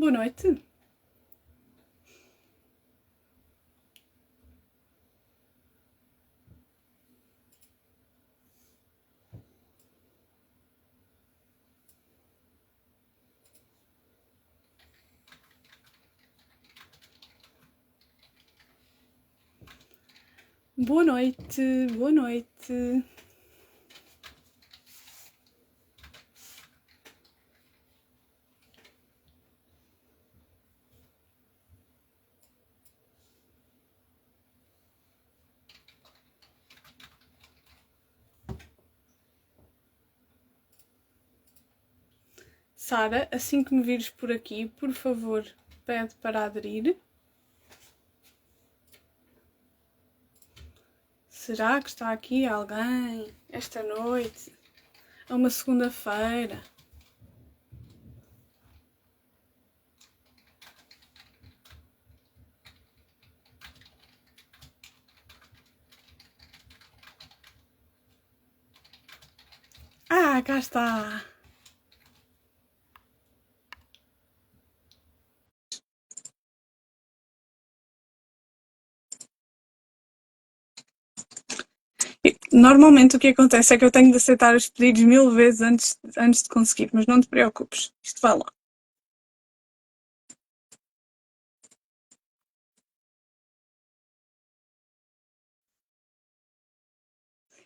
Boa noite. Boa noite, boa noite. Sara, assim que me vires por aqui, por favor, pede para aderir. Será que está aqui alguém esta noite? É uma segunda-feira. Ah, cá está. Normalmente o que acontece é que eu tenho de aceitar os pedidos 1000 vezes antes de conseguir, mas não te preocupes, isto vai lá.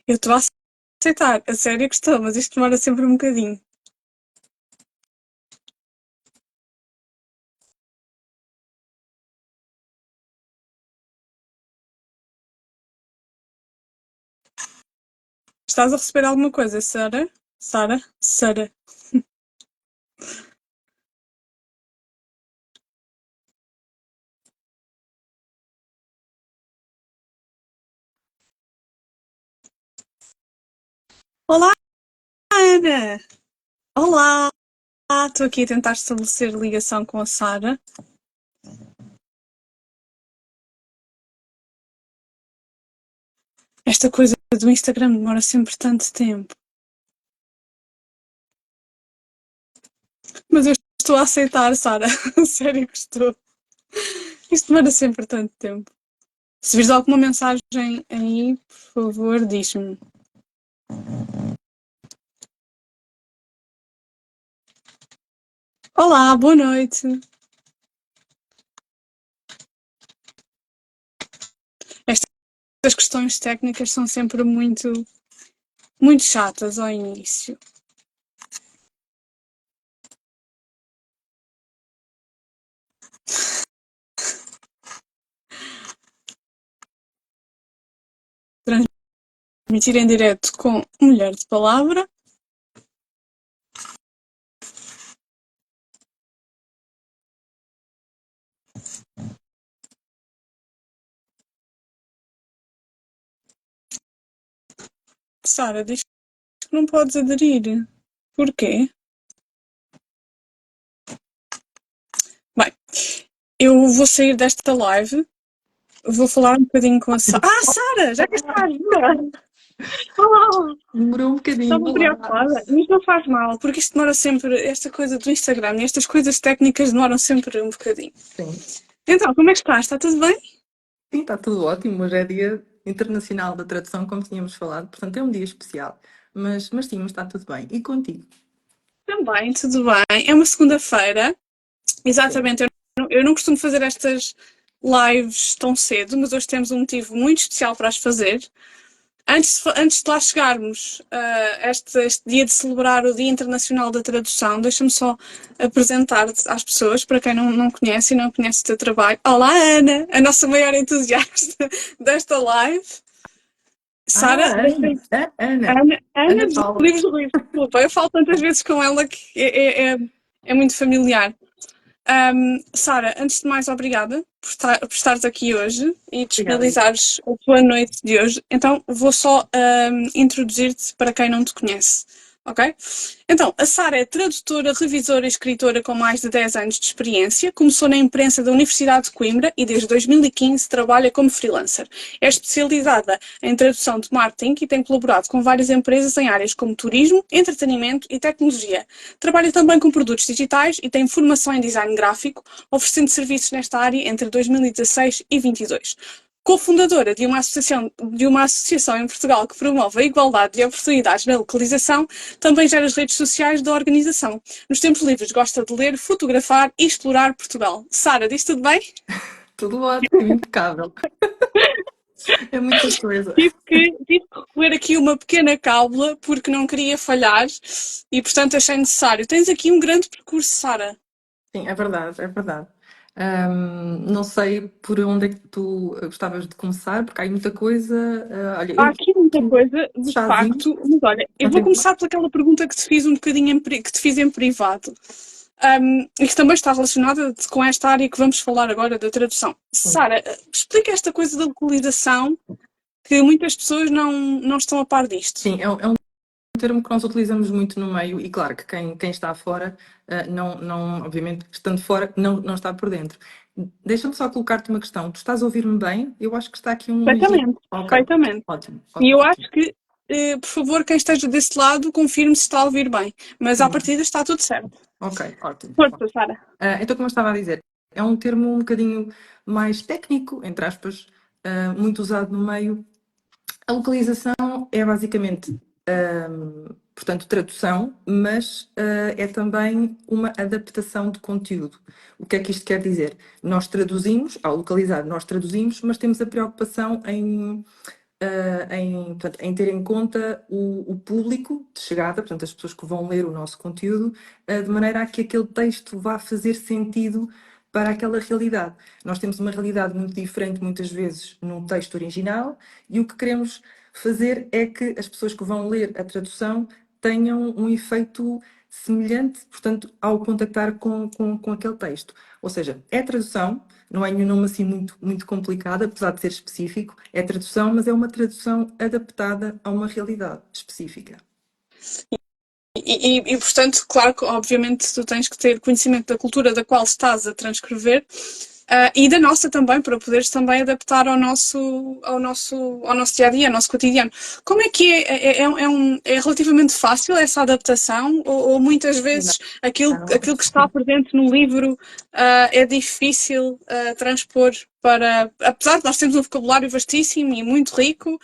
Eu estou a aceitar, a sério que estou, mas isto demora sempre um bocadinho. Estás a receber alguma coisa, Sara? Sara? Sara? Olá, Ana! Olá! Estou aqui a tentar estabelecer ligação com a Sara. Esta coisa do Instagram demora sempre tanto tempo. Mas eu estou a aceitar, Sara. Sério que estou. Isto demora sempre tanto tempo. Se vires alguma mensagem aí, por favor, diz-me. Olá, boa noite. Estas questões técnicas são sempre muito chatas ao início. Transmitir em direto com Mulher de Palavra. Sara, diz que não podes aderir. Porquê? Bem, eu vou sair desta live, vou falar um bocadinho com a Sara. Ah, Sara, já que estás! Olá! Demorou um bocadinho. Estava preocupada, mas não faz mal, porque isto demora sempre, esta coisa do Instagram e estas coisas técnicas demoram sempre um bocadinho. Sim. Então, como é que estás? Está tudo bem? Sim, está tudo ótimo. Hoje é Dia Internacional da Tradução, como tínhamos falado, portanto é um dia especial. Mas sim, mas está tudo bem. E contigo? Também, tudo bem. É uma segunda-feira, exatamente. Eu não costumo fazer estas lives tão cedo, mas hoje temos um motivo muito especial para as fazer. Antes de lá chegarmos a este dia de celebrar o Dia Internacional da Tradução, deixa-me só apresentar-te às pessoas, para quem não conhece e não conhece o teu trabalho. Olá, Ana, a nossa maior entusiasta desta live. Sara, Ana Ana dos Paula. Livros do Livro. Desculpa, eu falo tantas vezes com ela que é muito familiar. Sara, antes de mais, obrigada por estares aqui hoje e disponibilizares a tua noite de hoje. Então, vou só introduzir-te para quem não te conhece. Ok? Então, a Sara é tradutora, revisora e escritora com mais de 10 anos de experiência. Começou na imprensa da Universidade de Coimbra e desde 2015 trabalha como freelancer. É especializada em tradução de marketing e tem colaborado com várias empresas em áreas como turismo, entretenimento e tecnologia. Trabalha também com produtos digitais e tem formação em design gráfico, oferecendo serviços nesta área entre 2016 e 2022. Cofundadora de uma associação em Portugal que promove a igualdade de oportunidades na localização, também gera as redes sociais da organização. Nos tempos livres gosta de ler, fotografar e explorar Portugal. Sara, diz tudo bem? Tudo ótimo, impecável. É muita coisa. Tive que recolher aqui uma pequena cábula porque não queria falhar e, portanto, achei necessário. Tens aqui um grande percurso, Sara. Sim, é verdade, é verdade. Não sei por onde é que tu gostavas de começar, porque há aí muita coisa. Olha, Há eu aqui muita tomo coisa, de chazinho, facto, mas olha, eu não vou tem problema. começar pelaquela pergunta que te fiz um bocadinho que te fiz em privado. E que também está relacionada com esta área que vamos falar agora da tradução. Sim, Sara, explica esta coisa da localização que muitas pessoas não estão a par disto. sim, é um termo que nós utilizamos muito no meio, e claro que quem está fora, obviamente, estando fora, não está por dentro. Deixa-me só colocar-te uma questão. Tu estás a ouvir-me bem? Eu acho que está aqui um ligeiro. Perfeitamente, Ok, perfeitamente. ótimo, E eu ótimo. acho que, por favor, quem esteja desse lado, confirme se está a ouvir bem. Mas à Sim, partida está tudo certo. ok, ótimo. Força, Sara. Então, como eu estava a dizer, é um termo um bocadinho mais técnico, entre aspas, muito usado no meio. A localização é basicamente, portanto, tradução, mas é também uma adaptação de conteúdo. O que é que isto quer dizer? Nós traduzimos, ao localizar, nós traduzimos, mas temos a preocupação portanto, em ter em conta o público de chegada, portanto, as pessoas que vão ler o nosso conteúdo, de maneira a que aquele texto vá fazer sentido para aquela realidade. Nós temos uma realidade muito diferente, muitas vezes, num texto original, e o que queremos fazer é que as pessoas que vão ler a tradução tenham um efeito semelhante, portanto, ao contactar com aquele texto. Ou seja, é tradução, não é nenhum nome assim muito complicado, apesar de ser específico, é tradução, mas é uma tradução adaptada a uma realidade específica. Portanto, claro que, obviamente, tu tens que ter conhecimento da cultura da qual estás a transcrever. E da nossa também, para poderes também adaptar ao nosso dia a dia, ao nosso cotidiano. Como é que é relativamente fácil essa adaptação? Ou muitas Não, vezes aquilo que está não. presente no livro é difícil transpor para. Apesar de nós termos um vocabulário vastíssimo e muito rico,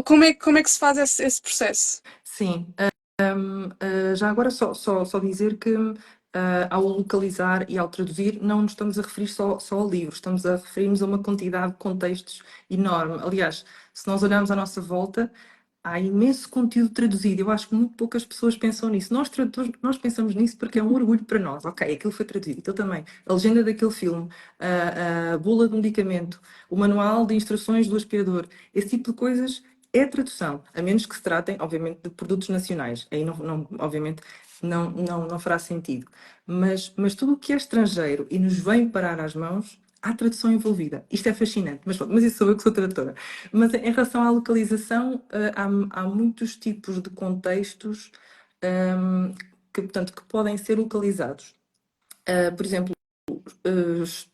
como é que se faz esse processo? Sim, já agora só dizer que ao localizar e ao traduzir não nos estamos a referir só ao livro, estamos a referir-nos a uma quantidade de contextos enorme. Aliás, se nós olharmos à nossa volta, há imenso conteúdo traduzido. Eu acho que muito poucas pessoas pensam nisso. Nós tradutores, nós pensamos nisso porque é um orgulho para nós. Ok, aquilo foi traduzido. Então também, a legenda daquele filme, a bula de um medicamento, o manual de instruções do aspirador, esse tipo de coisas é tradução, a menos que se tratem, obviamente, de produtos nacionais. Aí, obviamente, não fará sentido. Mas tudo o que é estrangeiro e nos vem parar às mãos, há tradução envolvida. Isto é fascinante, mas isso sou eu que sou tradutora. Mas em relação à localização, há muitos tipos de contextos, portanto, que podem ser localizados. Por exemplo,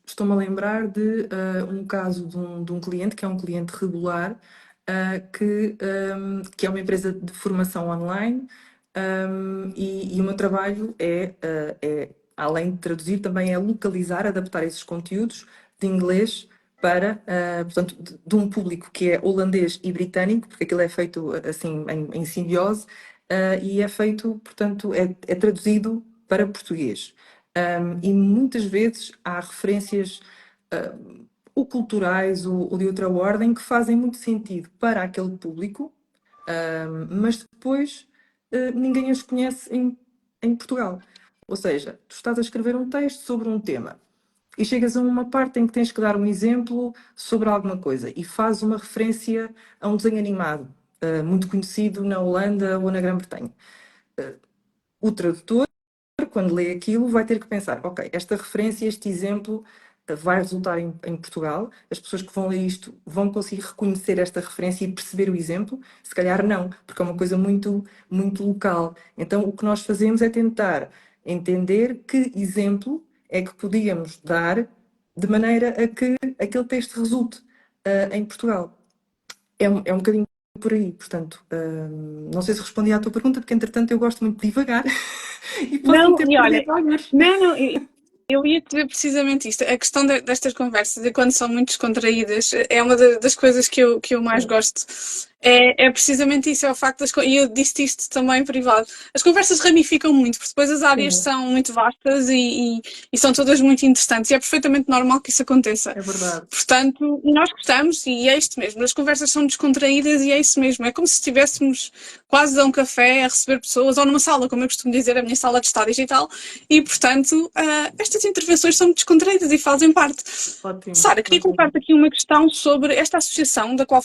estou-me a lembrar de um caso de um cliente que é um cliente regular, que é uma empresa de formação online, e o meu trabalho além de traduzir, também é localizar, adaptar esses conteúdos de inglês para, portanto, de um público que é holandês e britânico, porque aquilo é feito assim em simbiose, e é feito, portanto, é traduzido para português. E muitas vezes há referências ou culturais ou de outra ordem que fazem muito sentido para aquele público, mas depois ninguém as conhece em Portugal. Ou seja, tu estás a escrever um texto sobre um tema e chegas a uma parte em que tens que dar um exemplo sobre alguma coisa e fazes uma referência a um desenho animado muito conhecido na Holanda ou na Grã-Bretanha. O tradutor, quando lê aquilo, vai ter que pensar: ok, esta referência, este exemplo vai resultar em Portugal? As pessoas que vão ler isto vão conseguir reconhecer esta referência e perceber o exemplo? Se calhar não, porque é uma coisa muito, muito local. Então, o que nós fazemos é tentar entender que exemplo é que podíamos dar de maneira a que aquele texto resulte em Portugal. É um bocadinho por aí, portanto, não sei se respondi à tua pergunta, porque entretanto eu gosto muito de divagar e posso-me Não, ter e olha, perdido alguns. não, eu ia dizer precisamente isto. A questão destas conversas, e quando são muito descontraídas, é uma das coisas que eu mais Sim. gosto. É precisamente isso, é o facto e eu disse isto também em privado. As conversas ramificam muito, porque depois as áreas Sim, são muito vastas e são todas muito interessantes, e é perfeitamente normal que isso aconteça. é verdade. Portanto, e nós gostamos, e é isto mesmo. As conversas são descontraídas e é isso mesmo. É como se estivéssemos quase a um café a receber pessoas, ou numa sala, como eu costumo dizer, a minha sala de estar digital, e portanto, estas intervenções são descontraídas e fazem parte. Ótimo, Sara, queria ótimo. colocar-te aqui uma questão sobre esta associação da qual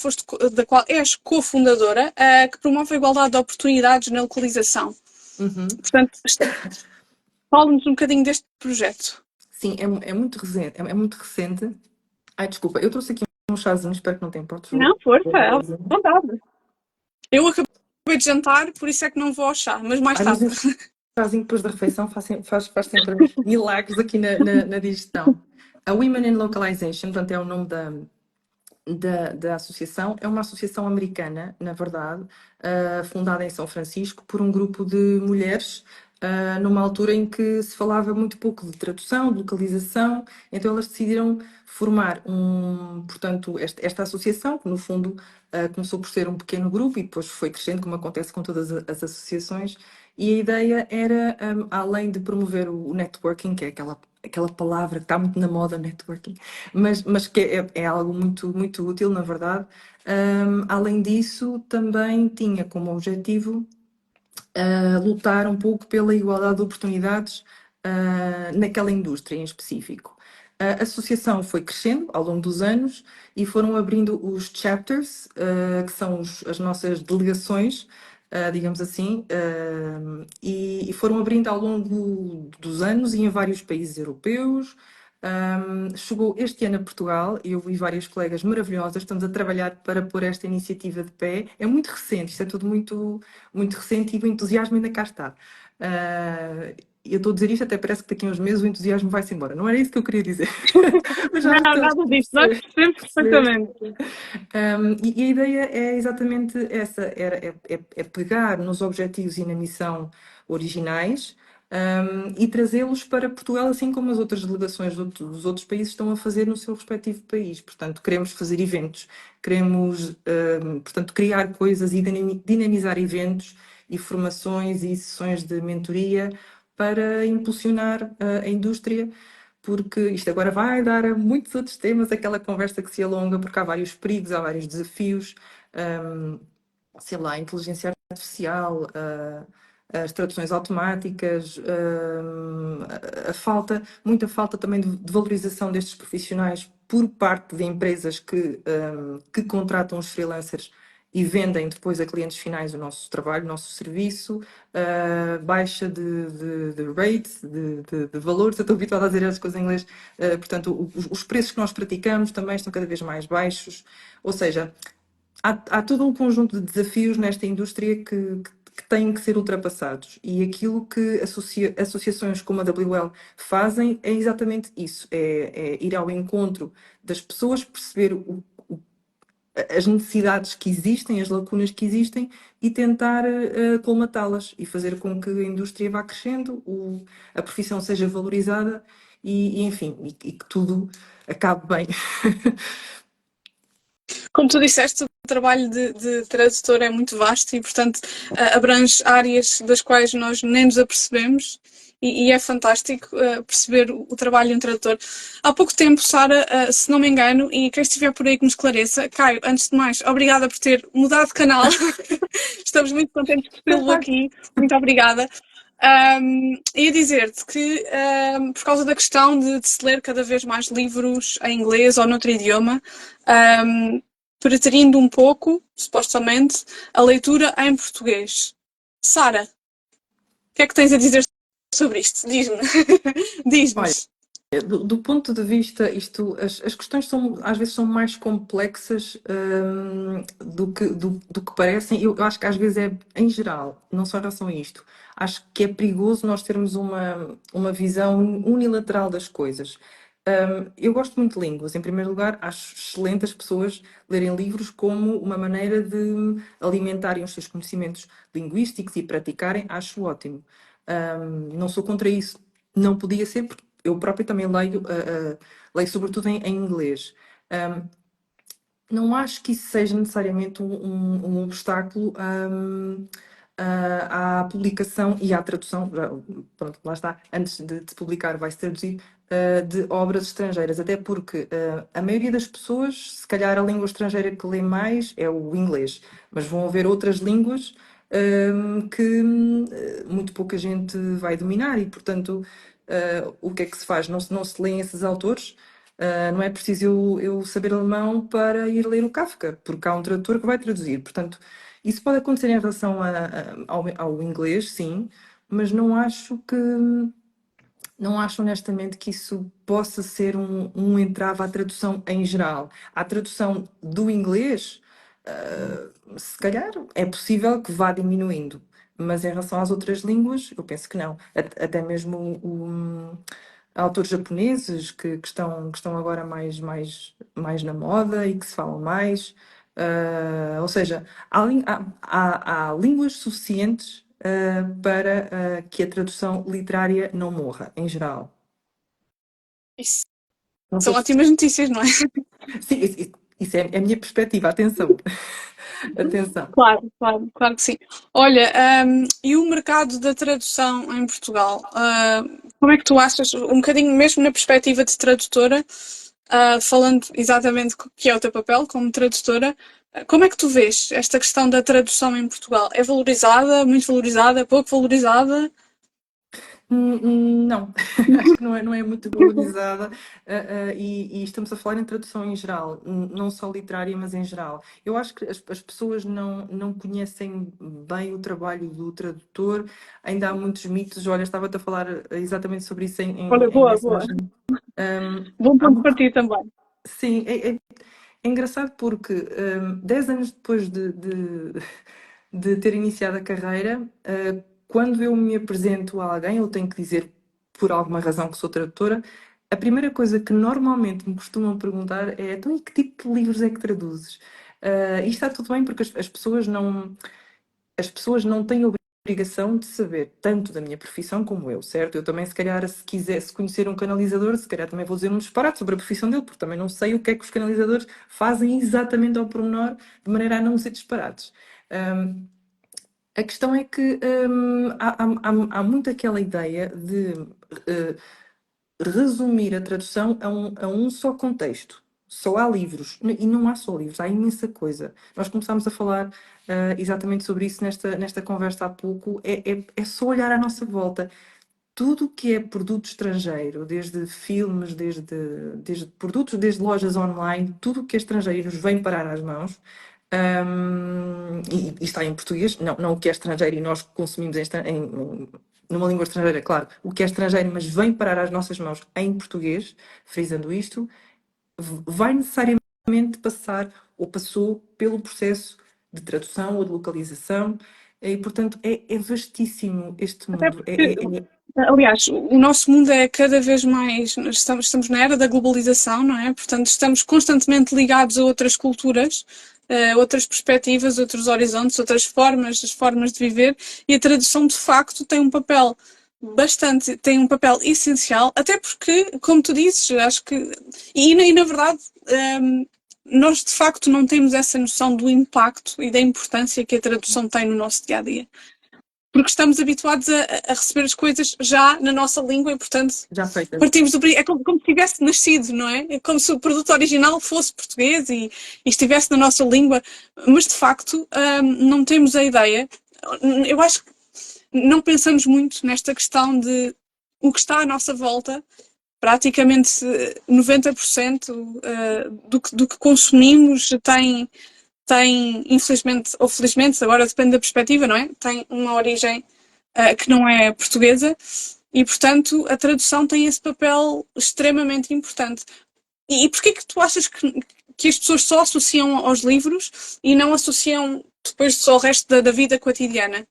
és cofundadora, que promove a igualdade de oportunidades na localização. Uhum. Portanto, fala-nos um bocadinho deste projeto. Sim, é muito recente. É muito recente. Ai, desculpa, eu trouxe aqui um chazinho, espero que não te importes. Não, força, à vontade. Eu acabei de jantar, por isso é que não vou ao chá, mas mais Ai, mas tarde. um chazinho depois da refeição faz sempre milagres aqui na digestão. A Women in Localization, portanto, é o nome da associação. É uma associação americana, na verdade, fundada em São Francisco por um grupo de mulheres, numa altura em que se falava muito pouco de tradução, de localização, então elas decidiram formar portanto, esta associação, que no fundo começou por ser um pequeno grupo e depois foi crescendo, como acontece com todas as associações, e a ideia era, além de promover o networking, que é aquela palavra que está muito na moda, networking, mas que é algo muito, muito útil, na verdade. Além disso, também tinha como objetivo lutar um pouco pela igualdade de oportunidades naquela indústria em específico. A associação foi crescendo ao longo dos anos e foram abrindo os chapters, que são as nossas delegações, digamos assim, e foram abrindo ao longo dos anos e em vários países europeus. Chegou este ano a Portugal e eu vi várias colegas maravilhosas. Estamos a trabalhar para pôr esta iniciativa de pé. É muito recente, isto é tudo muito, muito recente e o entusiasmo ainda cá está. Eu estou a dizer isto, até parece que daqui a uns meses o entusiasmo vai-se embora. Não era isso que eu queria dizer. Mas já Não, estamos nada a disso, nós percebemos perceber. perfeitamente. E a ideia é exatamente essa, é pegar nos objetivos e na missão originais, e trazê-los para Portugal, assim como as outras delegações dos outros países estão a fazer no seu respectivo país. Portanto, queremos fazer eventos, queremos, portanto, criar coisas e dinamizar eventos e formações e sessões de mentoria para impulsionar a indústria, porque isto agora vai dar a muitos outros temas, aquela conversa que se alonga, porque há vários perigos, há vários desafios, hum, sei lá, a inteligência artificial, as traduções automáticas, muita falta também de valorização destes profissionais por parte de empresas que contratam os freelancers e vendem depois a clientes finais o nosso trabalho, o nosso serviço, baixa de rates, de valores. Eu estou habituada a dizer as coisas em inglês, portanto, os preços que nós praticamos também estão cada vez mais baixos, ou seja, há todo um conjunto de desafios nesta indústria que têm que ser ultrapassados. E aquilo que associações como a WL fazem é exatamente isso: é ir ao encontro das pessoas, perceber as necessidades que existem, as lacunas que existem e tentar colmatá-las e fazer com que a indústria vá crescendo, a profissão seja valorizada enfim, e que tudo acabe bem. Como tu disseste, o trabalho de tradutor é muito vasto e, portanto, abrange áreas das quais nós nem nos apercebemos e é fantástico perceber o trabalho de um tradutor. Há pouco tempo, Sara, se não me engano, e quem estiver por aí que me esclareça, Caio, antes de mais, obrigada por ter mudado de canal. Estamos muito contentes por tê-lo aqui. Muito obrigada. Ia dizer-te que, por causa da questão de se ler cada vez mais livros em inglês ou noutro idioma, preterindo um pouco, supostamente, a leitura em português. Sara, o que é que tens a dizer sobre isto? Diz-me. Olha, Diz-nos. Do ponto de vista, as questões são, às vezes são mais complexas do que parecem. Eu acho que às vezes é, em geral, não só em relação a isto, acho que é perigoso nós termos uma visão unilateral das coisas. Eu gosto muito de línguas. Em primeiro lugar, acho excelente as pessoas lerem livros como uma maneira de alimentarem os seus conhecimentos linguísticos e praticarem, acho ótimo. Não sou contra isso. Não podia ser, porque eu própria também leio, leio sobretudo em inglês. Um, não acho que isso seja necessariamente um obstáculo à publicação e à tradução. Pronto, lá está, antes de se publicar vai-se traduzir, de obras estrangeiras, até porque a maioria das pessoas, se calhar a língua estrangeira que lê mais é o inglês, mas vão haver outras línguas que muito pouca gente vai dominar e, portanto, o que é que se faz? Não se lêem esses autores? Não é preciso eu saber alemão para ir ler o Kafka, porque há um tradutor que vai traduzir. Portanto, isso pode acontecer em relação ao inglês, sim, mas não acho honestamente que isso possa ser um entrave à tradução em geral. À tradução do inglês, se calhar é possível que vá diminuindo, mas em relação às outras línguas, eu penso que não. Até mesmo autores japoneses que estão agora mais na moda e que se falam mais. Ou seja, há línguas suficientes para que a tradução literária não morra, em geral. Isso Não sei são se... ótimas notícias, não é? Sim, isso é a minha perspectiva, atenção. Atenção. Claro, claro, claro que sim. Olha, e o mercado da tradução em Portugal? Como é que tu achas, um bocadinho mesmo na perspectiva de tradutora, falando exatamente que é o teu papel como tradutora, como é que tu vês esta questão da tradução em Portugal? É valorizada, muito valorizada, pouco valorizada? Não, acho que não é muito valorizada, e estamos a falar em tradução em geral, não só literária, mas em geral. Eu acho que as pessoas não conhecem bem o trabalho do tradutor, ainda há muitos mitos. Olha, estava-te a falar exatamente sobre isso Olha, em boa, boa. mensagem. Bom Há ponto de partida também. Sim, é engraçado porque 10 anos depois de ter iniciado a carreira, quando eu me apresento a alguém, eu tenho que dizer por alguma razão que sou tradutora, a primeira coisa que normalmente me costumam perguntar é: então, e que tipo de livros é que traduzes? E está tudo bem porque as pessoas não têm obrigação de saber tanto da minha profissão como eu, certo? Eu também, se calhar, se quisesse conhecer um canalizador, se calhar também vou dizer um disparate sobre a profissão dele, porque também não sei o que é que os canalizadores fazem exatamente ao pormenor, de maneira a não ser disparates. Um, a questão é que há muito aquela ideia de resumir a tradução a um só contexto. Só há livros. E não há só livros, há imensa coisa. Nós começámos a falar exatamente sobre isso nesta conversa há pouco. É só olhar à nossa volta. Tudo que é produto estrangeiro, desde filmes, desde produtos, desde lojas online, tudo que é estrangeiro nos vem parar às mãos. E está em português, não o que é estrangeiro e nós consumimos numa língua estrangeira, claro, o que é estrangeiro, mas vem parar às nossas mãos em português, frisando isto, vai necessariamente passar ou passou pelo processo de tradução ou de localização, e portanto é vastíssimo este Até mundo. porque, aliás, o nosso mundo é cada vez mais. Estamos na era da globalização, não é? Portanto, estamos constantemente ligados a outras culturas, outras perspectivas, outros horizontes, outras formas, as formas de viver, e a tradução, de facto, tem um papel essencial, até porque, como tu dizes, acho que. E na verdade. Nós de facto não temos essa noção do impacto e da importância que a tradução tem no nosso dia a dia, porque estamos habituados a receber as coisas já na nossa língua e, portanto, Já feita. partimos do. É como se tivesse nascido, não é? É como se o produto original fosse português e estivesse na nossa língua, mas de facto não temos a ideia. Eu acho que não pensamos muito nesta questão de o que está à nossa volta. Praticamente 90% do que consumimos infelizmente, ou felizmente, agora depende da perspectiva, não é? Tem uma origem que não é portuguesa E, portanto, a tradução tem esse papel extremamente importante. E porquê que tu achas que as pessoas só associam aos livros e não associam depois só ao resto da vida cotidiana?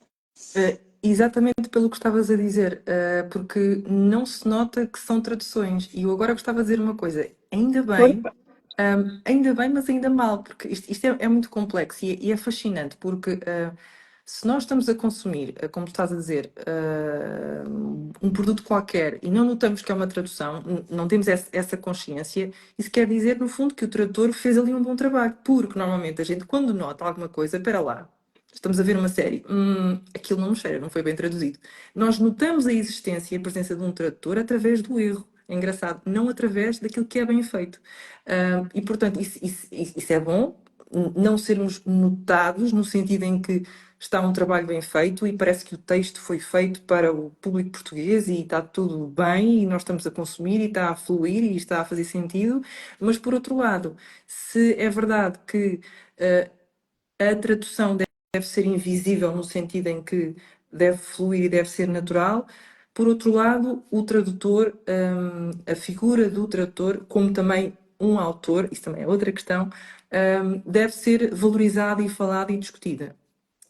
Exatamente pelo que estavas a dizer, porque não se nota que são traduções. E eu agora gostava de dizer uma coisa: Força. ainda bem, mas ainda mal, porque isto é muito complexo e é fascinante, porque se nós estamos a consumir, como tu estás a dizer, um produto qualquer e não notamos que é uma tradução, não temos essa consciência, isso quer dizer, no fundo, que o tradutor fez ali um bom trabalho, porque normalmente a gente, quando nota alguma coisa, espera lá. Estamos a ver uma série, aquilo não nos cheira, não foi bem traduzido. Nós notamos a existência e a presença de um tradutor através do erro. É engraçado, não através daquilo que é bem feito. E, portanto, isso é bom, não sermos notados no sentido em que está um trabalho bem feito e parece que o texto foi feito para o público português e está tudo bem e nós estamos a consumir e está a fluir e está a fazer sentido. Mas, por outro lado, se é verdade que a tradução deve ser invisível no sentido em que deve fluir e deve ser natural. Por outro lado, o tradutor, a figura do tradutor, como também um autor, isso também é outra questão, deve ser valorizada e falada e discutida.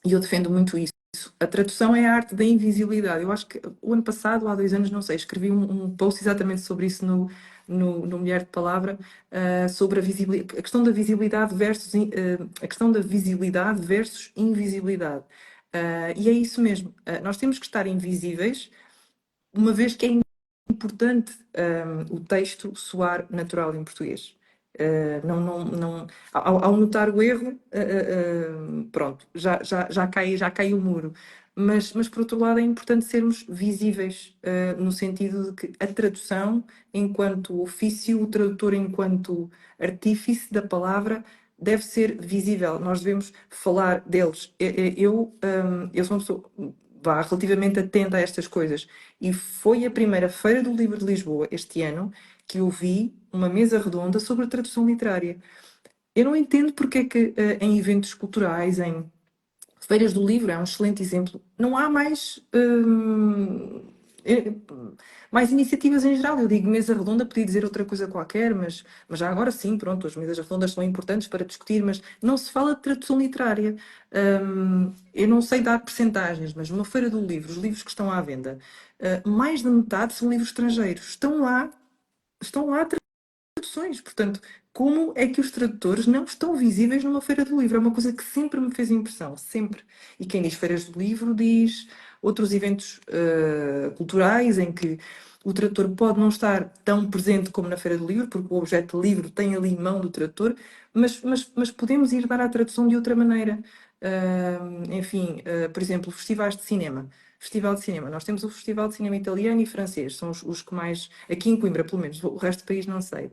E eu defendo muito isso. A tradução é a arte da invisibilidade. Eu acho que o ano passado, ou há 2 anos, não sei, escrevi um post exatamente sobre isso no Mulher de Palavra, sobre a questão da visibilidade versus, a questão da visibilidade versus invisibilidade. E é isso mesmo. Nós temos que estar invisíveis, uma vez que é importante o texto soar natural em português. Ao notar o erro, pronto, já cai o muro. Mas, por outro lado, é importante sermos visíveis, no sentido de que a tradução, enquanto ofício, o tradutor, enquanto artífice da palavra, deve ser visível. Nós devemos falar deles. Eu sou uma pessoa relativamente atenta a estas coisas. E foi a primeira Feira do Livro de Lisboa, este ano, que eu vi uma mesa redonda sobre a tradução literária. Eu não entendo porque é que em eventos culturais, em feiras do livro, é um excelente exemplo, não há eh, mais iniciativas em geral. Eu digo mesa redonda, podia dizer outra coisa qualquer, mas já agora sim, pronto, as mesas redondas são importantes para discutir, mas não se fala de tradução literária. Eu não sei dar percentagens, mas numa feira do livro, os livros que estão à venda, mais da metade são livros estrangeiros. Estão lá traduções. Portanto, como é que os tradutores não estão visíveis numa feira do livro? É uma coisa que sempre me fez impressão, sempre. E quem diz feiras do livro diz outros eventos culturais em que o tradutor pode não estar tão presente como na feira do livro, porque o objeto de livro tem ali mão do tradutor, mas podemos ir dar a tradução de outra maneira. Enfim, por exemplo, festivais de cinema. Festival de cinema. Nós temos o Festival de Cinema Italiano e Francês, são os que mais, aqui em Coimbra, pelo menos, o resto do país não sei.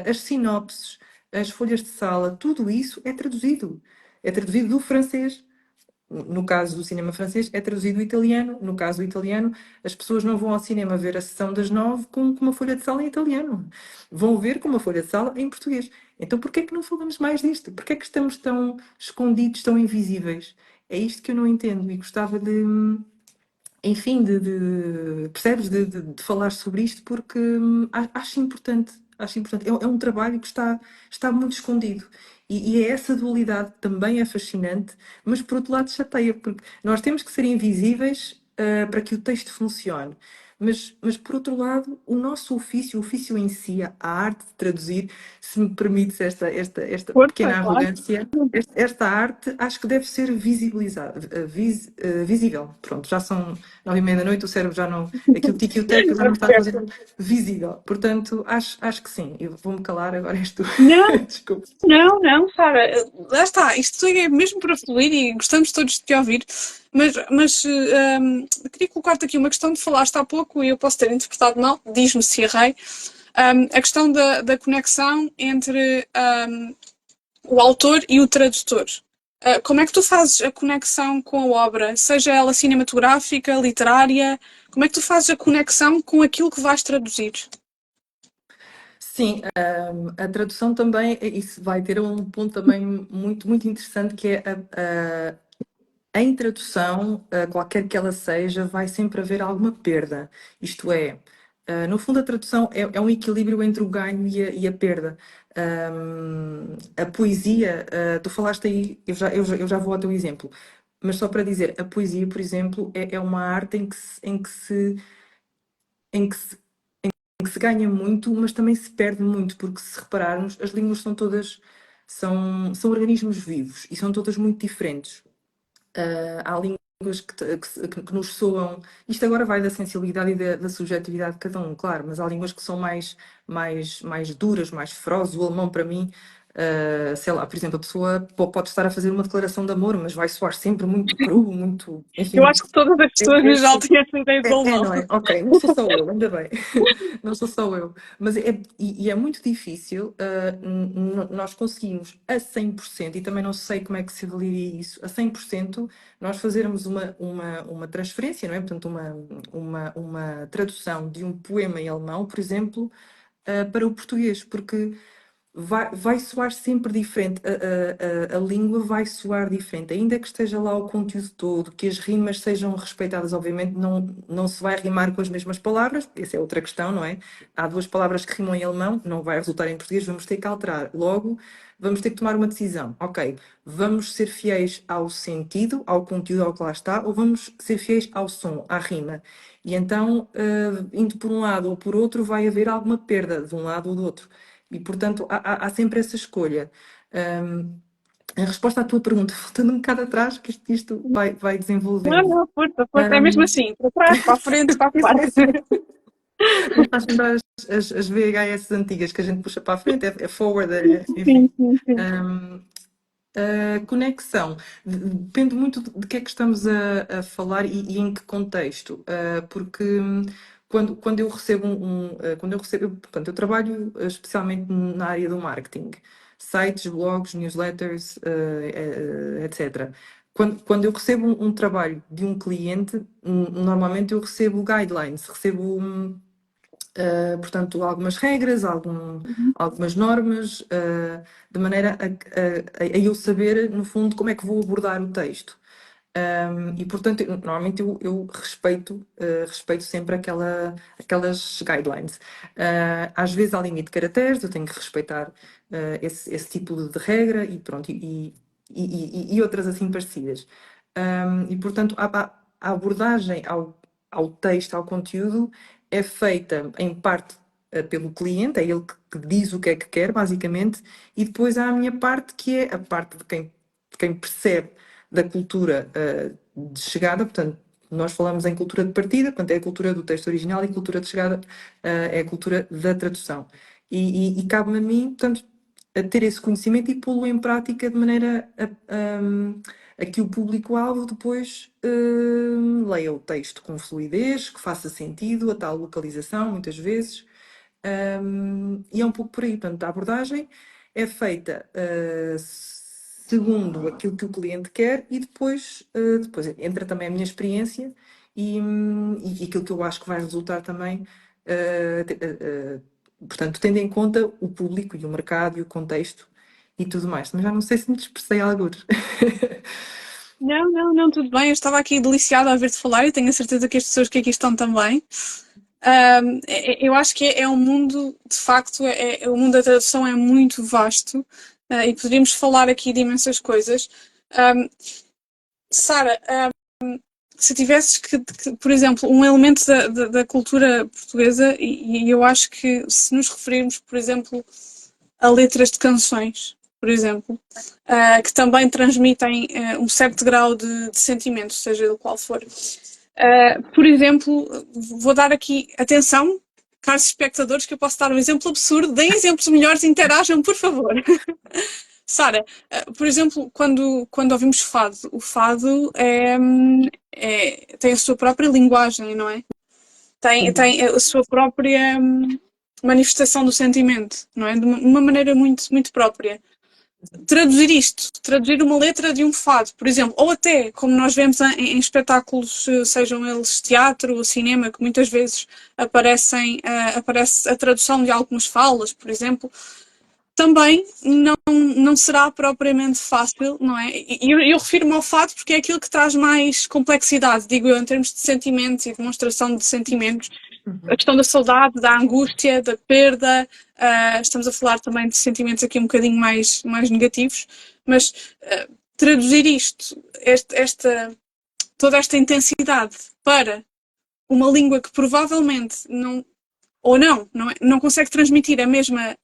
As sinopses, as folhas de sala, tudo isso é traduzido. É traduzido do francês. No caso do cinema francês, é traduzido do italiano. No caso do italiano, as pessoas não vão ao cinema ver a sessão das 9 com uma folha de sala em italiano. Vão ver com uma folha de sala em português. Então, porquê é que não falamos mais disto? Porquê é que estamos tão escondidos, tão invisíveis? É isto que eu não entendo e gostava de, enfim, percebes, de falar sobre isto porque acho importante, acho importante. É um trabalho que está muito escondido. E essa dualidade também é fascinante, mas por outro lado chateia, porque nós temos que ser invisíveis, para que o texto funcione. Mas por outro lado, o nosso ofício, o ofício em si, a arte de traduzir, se me permites esta Força, pequena claro. arrogância, esta arte acho que deve ser visibilizada, visível. Pronto, já são 9h30 da noite, o cérebro já não. Aqui o tico e o teco já não está a fazer visível. Portanto, acho que sim. Eu vou-me calar, agora és tu. Não, Desculpa. não, Sara, lá está, isto é mesmo para fluir e gostamos todos de te ouvir, mas queria colocar-te aqui uma questão de falaste há pouco e eu posso ter interpretado mal, diz-me se errei, a questão da conexão entre o autor e o tradutor. Como é que tu fazes a conexão com a obra, seja ela cinematográfica, literária, como é que tu fazes a conexão com aquilo que vais traduzir? Sim, a tradução também, isso vai ter um ponto também muito, muito interessante, que é Em tradução, qualquer que ela seja, vai sempre haver alguma perda. Isto é, no fundo, a tradução é um equilíbrio entre o ganho e a perda. A poesia, tu falaste aí, eu já vou ao teu exemplo, mas só para dizer, a poesia, por exemplo, é uma arte em que se, em que se ganha muito, mas também se perde muito, porque se repararmos, as línguas são todas, são organismos vivos e são todas muito diferentes. Há línguas que nos soam. Isto agora vai da sensibilidade e da subjetividade de cada um, claro, mas há línguas que são mais duras, mais ferozes. O alemão, para mim, sei lá, por exemplo, a pessoa pode estar a fazer uma declaração de amor, mas vai soar sempre muito cru, muito. Eu Enfim, acho que todas as pessoas no geral têm essa ideia do alemão. não é? Ok, não sou só eu, ainda bem. Não sou só eu. Mas é muito difícil nós conseguimos a 100%, e também não sei como é que se avaliaria isso, a 100% nós fazermos uma transferência, não é? Portanto, uma tradução de um poema em alemão, por exemplo, para o português, porque vai soar sempre diferente, a língua vai soar diferente, ainda que esteja lá o conteúdo todo, que as rimas sejam respeitadas, obviamente não se vai rimar com as mesmas palavras, essa é outra questão, não é? Há duas palavras que rimam em alemão, não vai resultar em português, vamos ter que alterar. Logo, vamos ter que tomar uma decisão. Ok, vamos ser fiéis ao sentido, ao conteúdo, ao que lá está, ou vamos ser fiéis ao som, à rima? E então, indo por um lado ou por outro, vai haver alguma perda de um lado ou do outro. E, portanto, há sempre essa escolha. Em resposta à tua pergunta, voltando um bocado atrás, que isto vai Não, desenvolvendo. não, força, força. É mesmo Um, assim, para trás, para a frente, para a parte. não faz lembrar as VHS antigas que a gente puxa para a frente, é forward, enfim. Sim, sim, sim. A conexão depende muito de que é que estamos a falar e em que contexto, porque quando eu recebo portanto, eu trabalho especialmente na área do marketing, sites, blogs, newsletters, etc. Quando eu recebo um trabalho de um cliente, normalmente eu recebo guidelines, recebo portanto, algumas regras, algumas normas, de maneira a eu saber, no fundo, como é que vou abordar o texto. E, portanto, normalmente eu respeito sempre aquelas guidelines. Às vezes, há limite de caracteres, eu tenho que respeitar esse tipo de regra e pronto, e outras assim parecidas. E, portanto, a abordagem ao texto, ao conteúdo, é feita em parte pelo cliente, é ele que diz o que é que quer, basicamente, e depois há a minha parte, que é a parte de quem percebe da cultura de chegada, portanto, nós falamos em cultura de partida, portanto, é a cultura do texto original, e cultura de chegada é a cultura da tradução. E cabe-me a mim, portanto, a ter esse conhecimento e pô-lo em prática de maneira a que o público-alvo depois leia o texto com fluidez, que faça sentido, a tal localização, muitas vezes. E é um pouco por aí, portanto, a abordagem é feita segundo aquilo que o cliente quer e depois entra também a minha experiência e aquilo que eu acho que vai resultar também, portanto, tendo em conta o público e o mercado e o contexto e tudo mais. Mas já não sei se me dispersei algures. Não, não, não, tudo bem. Eu estava aqui deliciada a ouvir-te falar e tenho a certeza que as pessoas que aqui estão também. Eu acho que é um mundo, de facto, o mundo da tradução é muito vasto, e poderíamos falar aqui de imensas coisas. Sara, se tivesses por exemplo, um elemento da cultura portuguesa, e eu acho que se nos referirmos, por exemplo, a letras de canções, por exemplo, que também transmitem um certo grau de sentimento, seja ele qual for. Por exemplo, vou dar aqui atenção, caros espectadores, que eu posso dar um exemplo absurdo, deem exemplos melhores, interajam, por favor. Sara, por exemplo, quando ouvimos fado, o fado tem a sua própria linguagem, não é? Tem a sua própria manifestação do sentimento, não é? De uma maneira muito, muito própria. Traduzir uma letra de um fado, por exemplo, ou até, como nós vemos em espetáculos, sejam eles teatro ou cinema, que muitas vezes aparece a tradução de algumas falas, por exemplo, também não será propriamente fácil, não é? E eu refiro-me ao fado porque é aquilo que traz mais complexidade, digo eu, em termos de sentimentos e demonstração de sentimentos. A questão da saudade, da angústia, da perda, estamos a falar também de sentimentos aqui um bocadinho mais negativos, mas traduzir isto, toda esta intensidade para uma língua que provavelmente não consegue transmitir a mesma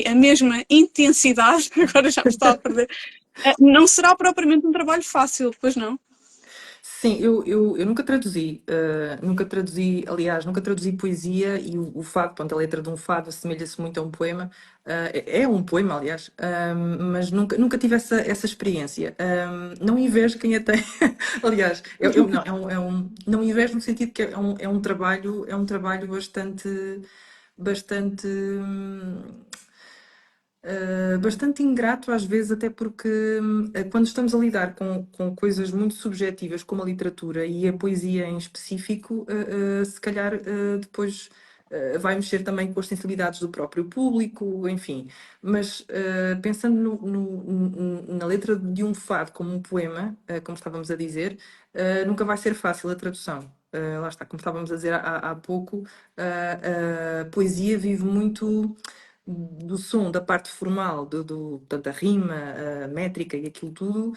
a mesma intensidade, agora já me estou a perder, não será propriamente um trabalho fácil, pois não? Sim, eu nunca traduzi, aliás, nunca traduzi poesia e o fado, pronto, a letra de um fado assemelha-se muito a um poema, é um poema, aliás, mas nunca tive essa experiência. Não invejo quem a tem, aliás, não, não invejo no sentido que é um trabalho bastante, bastante ingrato às vezes, até porque quando estamos a lidar com coisas muito subjetivas como a literatura e a poesia em específico, se calhar depois vai mexer também com as sensibilidades do próprio público, enfim. Mas pensando na letra de um fado como um poema, como estávamos a dizer, nunca vai ser fácil a tradução. Lá está, como estávamos a dizer há pouco, a poesia vive muito do som, da parte formal, da rima, a métrica e aquilo tudo,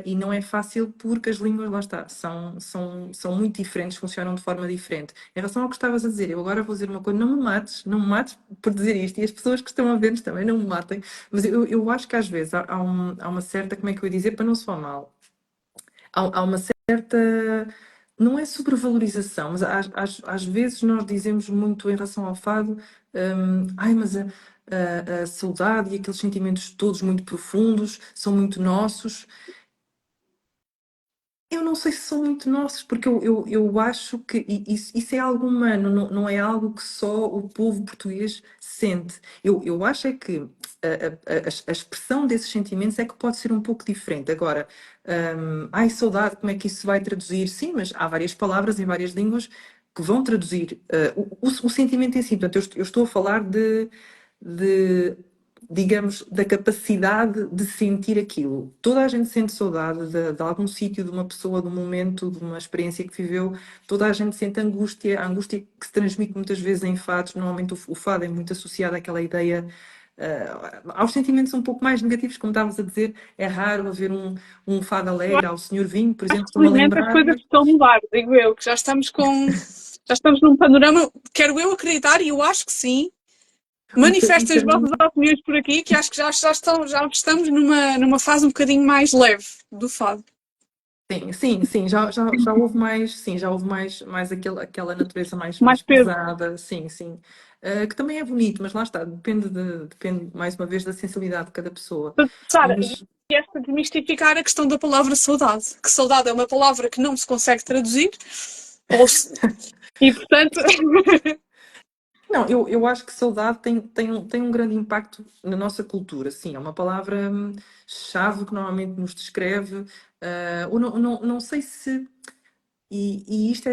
e não é fácil porque as línguas, lá está, são muito diferentes, funcionam de forma diferente. Em relação ao que estavas a dizer, eu agora vou dizer uma coisa, não me mates por dizer isto, e as pessoas que estão a ver-nos também não me matem, mas eu acho que às vezes há uma certa, como é que eu ia dizer, para não soar mal, há uma certa. Não é sobrevalorização, mas às vezes nós dizemos muito em relação ao fado, ai, mas a saudade e aqueles sentimentos todos muito profundos são muito nossos. Eu não sei se são muito nossos, porque eu acho que isso é algo humano, não é algo que só o povo português sente. Eu acho é que a expressão desses sentimentos é que pode ser um pouco diferente. Agora, ai, saudade, como é que isso se vai traduzir? Sim, mas há várias palavras em várias línguas que vão traduzir o sentimento em si. Portanto, eu estou a falar de digamos, da capacidade de sentir aquilo. Toda a gente sente saudade de algum sítio, de uma pessoa, de um momento, de uma experiência que viveu. Toda a gente sente angústia, a angústia que se transmite muitas vezes em fados. Normalmente o fado é muito associado àquela ideia. Aos sentimentos um pouco mais negativos, como estavas a dizer, é raro haver um fado Eu alegre. Ao Senhor Vinho, por exemplo, acho que estou-me a felizmente as lembrar. coisas estão a mudar, digo eu, que já estamos num panorama, quero eu acreditar, e eu acho que sim. Manifestem as vossas opiniões por aqui, que acho que já estamos numa fase um bocadinho mais leve do fado. Sim, já houve mais, sim, já houve mais aquela natureza mais Mais peso. pesada, sim. Que também é bonito, mas lá está, depende mais uma vez da sensibilidade de cada pessoa. Sara, Mas, e esta desmistificar a questão da palavra saudade. Que saudade é uma palavra que não se consegue traduzir, e portanto. não, eu acho que saudade tem um grande impacto na nossa cultura, sim, é uma palavra chave que normalmente nos descreve, ou não sei se, e isto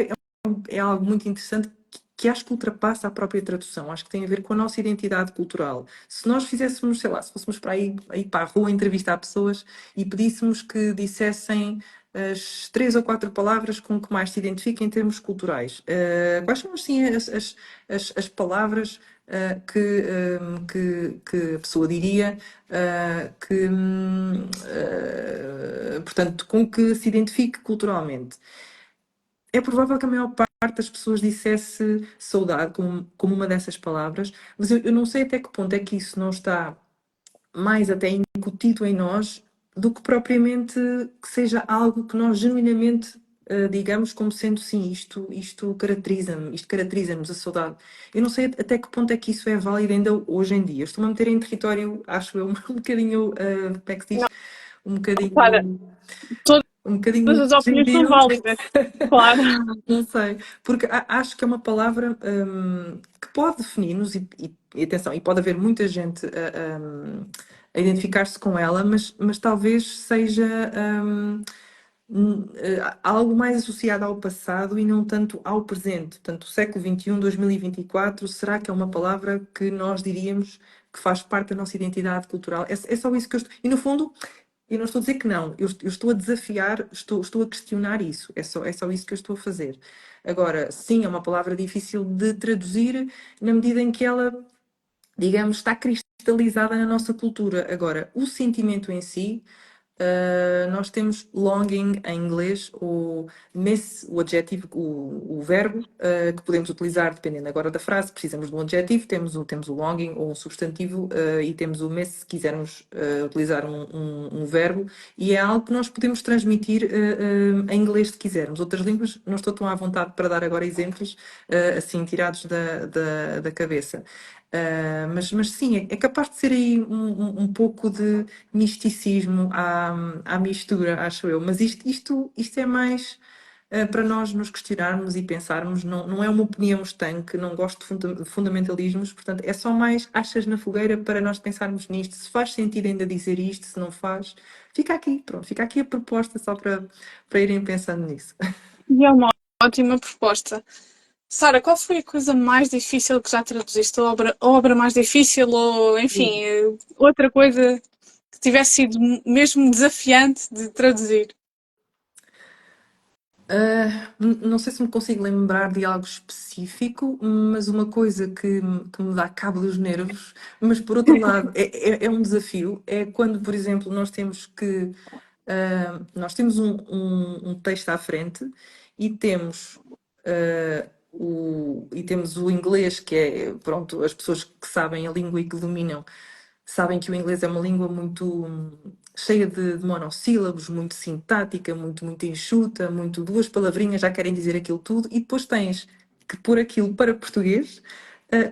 é algo muito interessante que acho que ultrapassa a própria tradução, acho que tem a ver com a nossa identidade cultural. Se nós fizéssemos, sei lá, se fôssemos aí para a rua entrevistar pessoas e pedíssemos que dissessem as 3 ou 4 palavras com que mais se identifiquem em termos culturais, quais são assim as palavras que a pessoa diria portanto, com que se identifique culturalmente? É provável que a maior parte das pessoas dissesse saudade como uma dessas palavras, mas eu não sei até que ponto é que isso não está mais até incutido em nós do que propriamente que seja algo que nós genuinamente digamos como sendo sim, isto caracteriza-me, isto caracteriza-nos a saudade. Eu não sei até que ponto é que isso é válido ainda hoje em dia. Estou-me a meter em território, acho eu, um bocadinho, como é que se Não, diz? Um Sara, bocadinho, todas um bocadinho as opiniões são gentil. válidas, claro. Não sei, porque acho que é uma palavra que pode definir-nos e atenção, e pode haver muita gente a identificar-se com ela, mas talvez seja algo mais associado ao passado e não tanto ao presente. Portanto, o século XXI, 2024, será que é uma palavra que nós diríamos que faz parte da nossa identidade cultural? É só isso que eu estou... E no fundo, eu não estou a dizer que não, eu estou a desafiar, estou a questionar isso, é só isso que eu estou a fazer. Agora, sim, é uma palavra difícil de traduzir na medida em que ela, digamos, está cristalizada na nossa cultura. Agora, o sentimento em si, nós temos longing em inglês, o miss, o adjetivo, o verbo, que podemos utilizar dependendo agora da frase. Precisamos de um adjetivo, temos o longing ou um substantivo, e temos o miss se quisermos utilizar um verbo, e é algo que nós podemos transmitir em inglês se quisermos. Outras línguas, não estou tão à vontade para dar agora exemplos assim tirados da cabeça. Mas sim, é capaz de ser aí um pouco de misticismo à mistura, acho eu. Mas isto é mais para nós nos questionarmos e pensarmos. Não é uma opinião estanque, não gosto de fundamentalismos, portanto, é só mais achas na fogueira para nós pensarmos nisto. Se faz sentido ainda dizer isto, se não faz, fica aqui, pronto, fica aqui a proposta só para irem pensando nisso. E é uma ótima proposta. Sara, qual foi a coisa mais difícil que já traduziste? A obra mais difícil ou, enfim, outra coisa que tivesse sido mesmo desafiante de traduzir? Não sei se me consigo lembrar de algo específico, mas uma coisa que me dá cabo dos nervos, mas por outro lado é um desafio, é quando, por exemplo, nós temos um texto à frente e temos o inglês, que é, pronto, as pessoas que sabem a língua e que dominam sabem que o inglês é uma língua muito cheia de monossílabos, muito sintática, muito enxuta, muito duas palavrinhas já querem dizer aquilo tudo, e depois tens que pôr aquilo para português,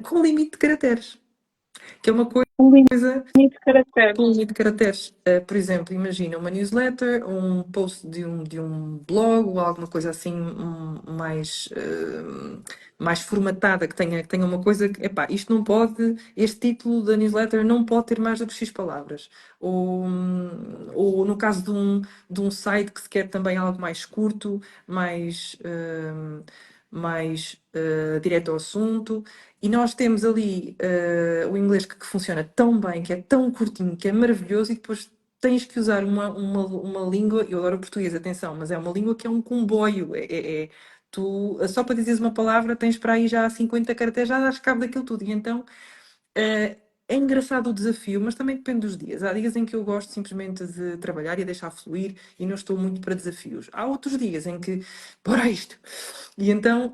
com limite de caracteres, que é uma Um coisa limite de com caracteres. limite de caracteres. Por exemplo, imagina uma newsletter, um post de um blog ou alguma coisa assim mais formatada, que tenha uma coisa que, epá, isto não pode, este título da newsletter não pode ter mais do que X palavras. Ou no caso de um site que se quer também algo mais curto, mais direto ao assunto. E nós temos ali o inglês que funciona tão bem, que é tão curtinho, que é maravilhoso, e depois tens que usar uma língua, eu adoro o português, atenção, mas é uma língua que é um comboio. Tu, só para dizeres uma palavra, tens para aí já 50 caracteres, já dás cabo daquilo tudo. E então é engraçado o desafio, mas também depende dos dias. Há dias em que eu gosto simplesmente de trabalhar e deixar fluir e não estou muito para desafios. Há outros dias em que, bora isto! E então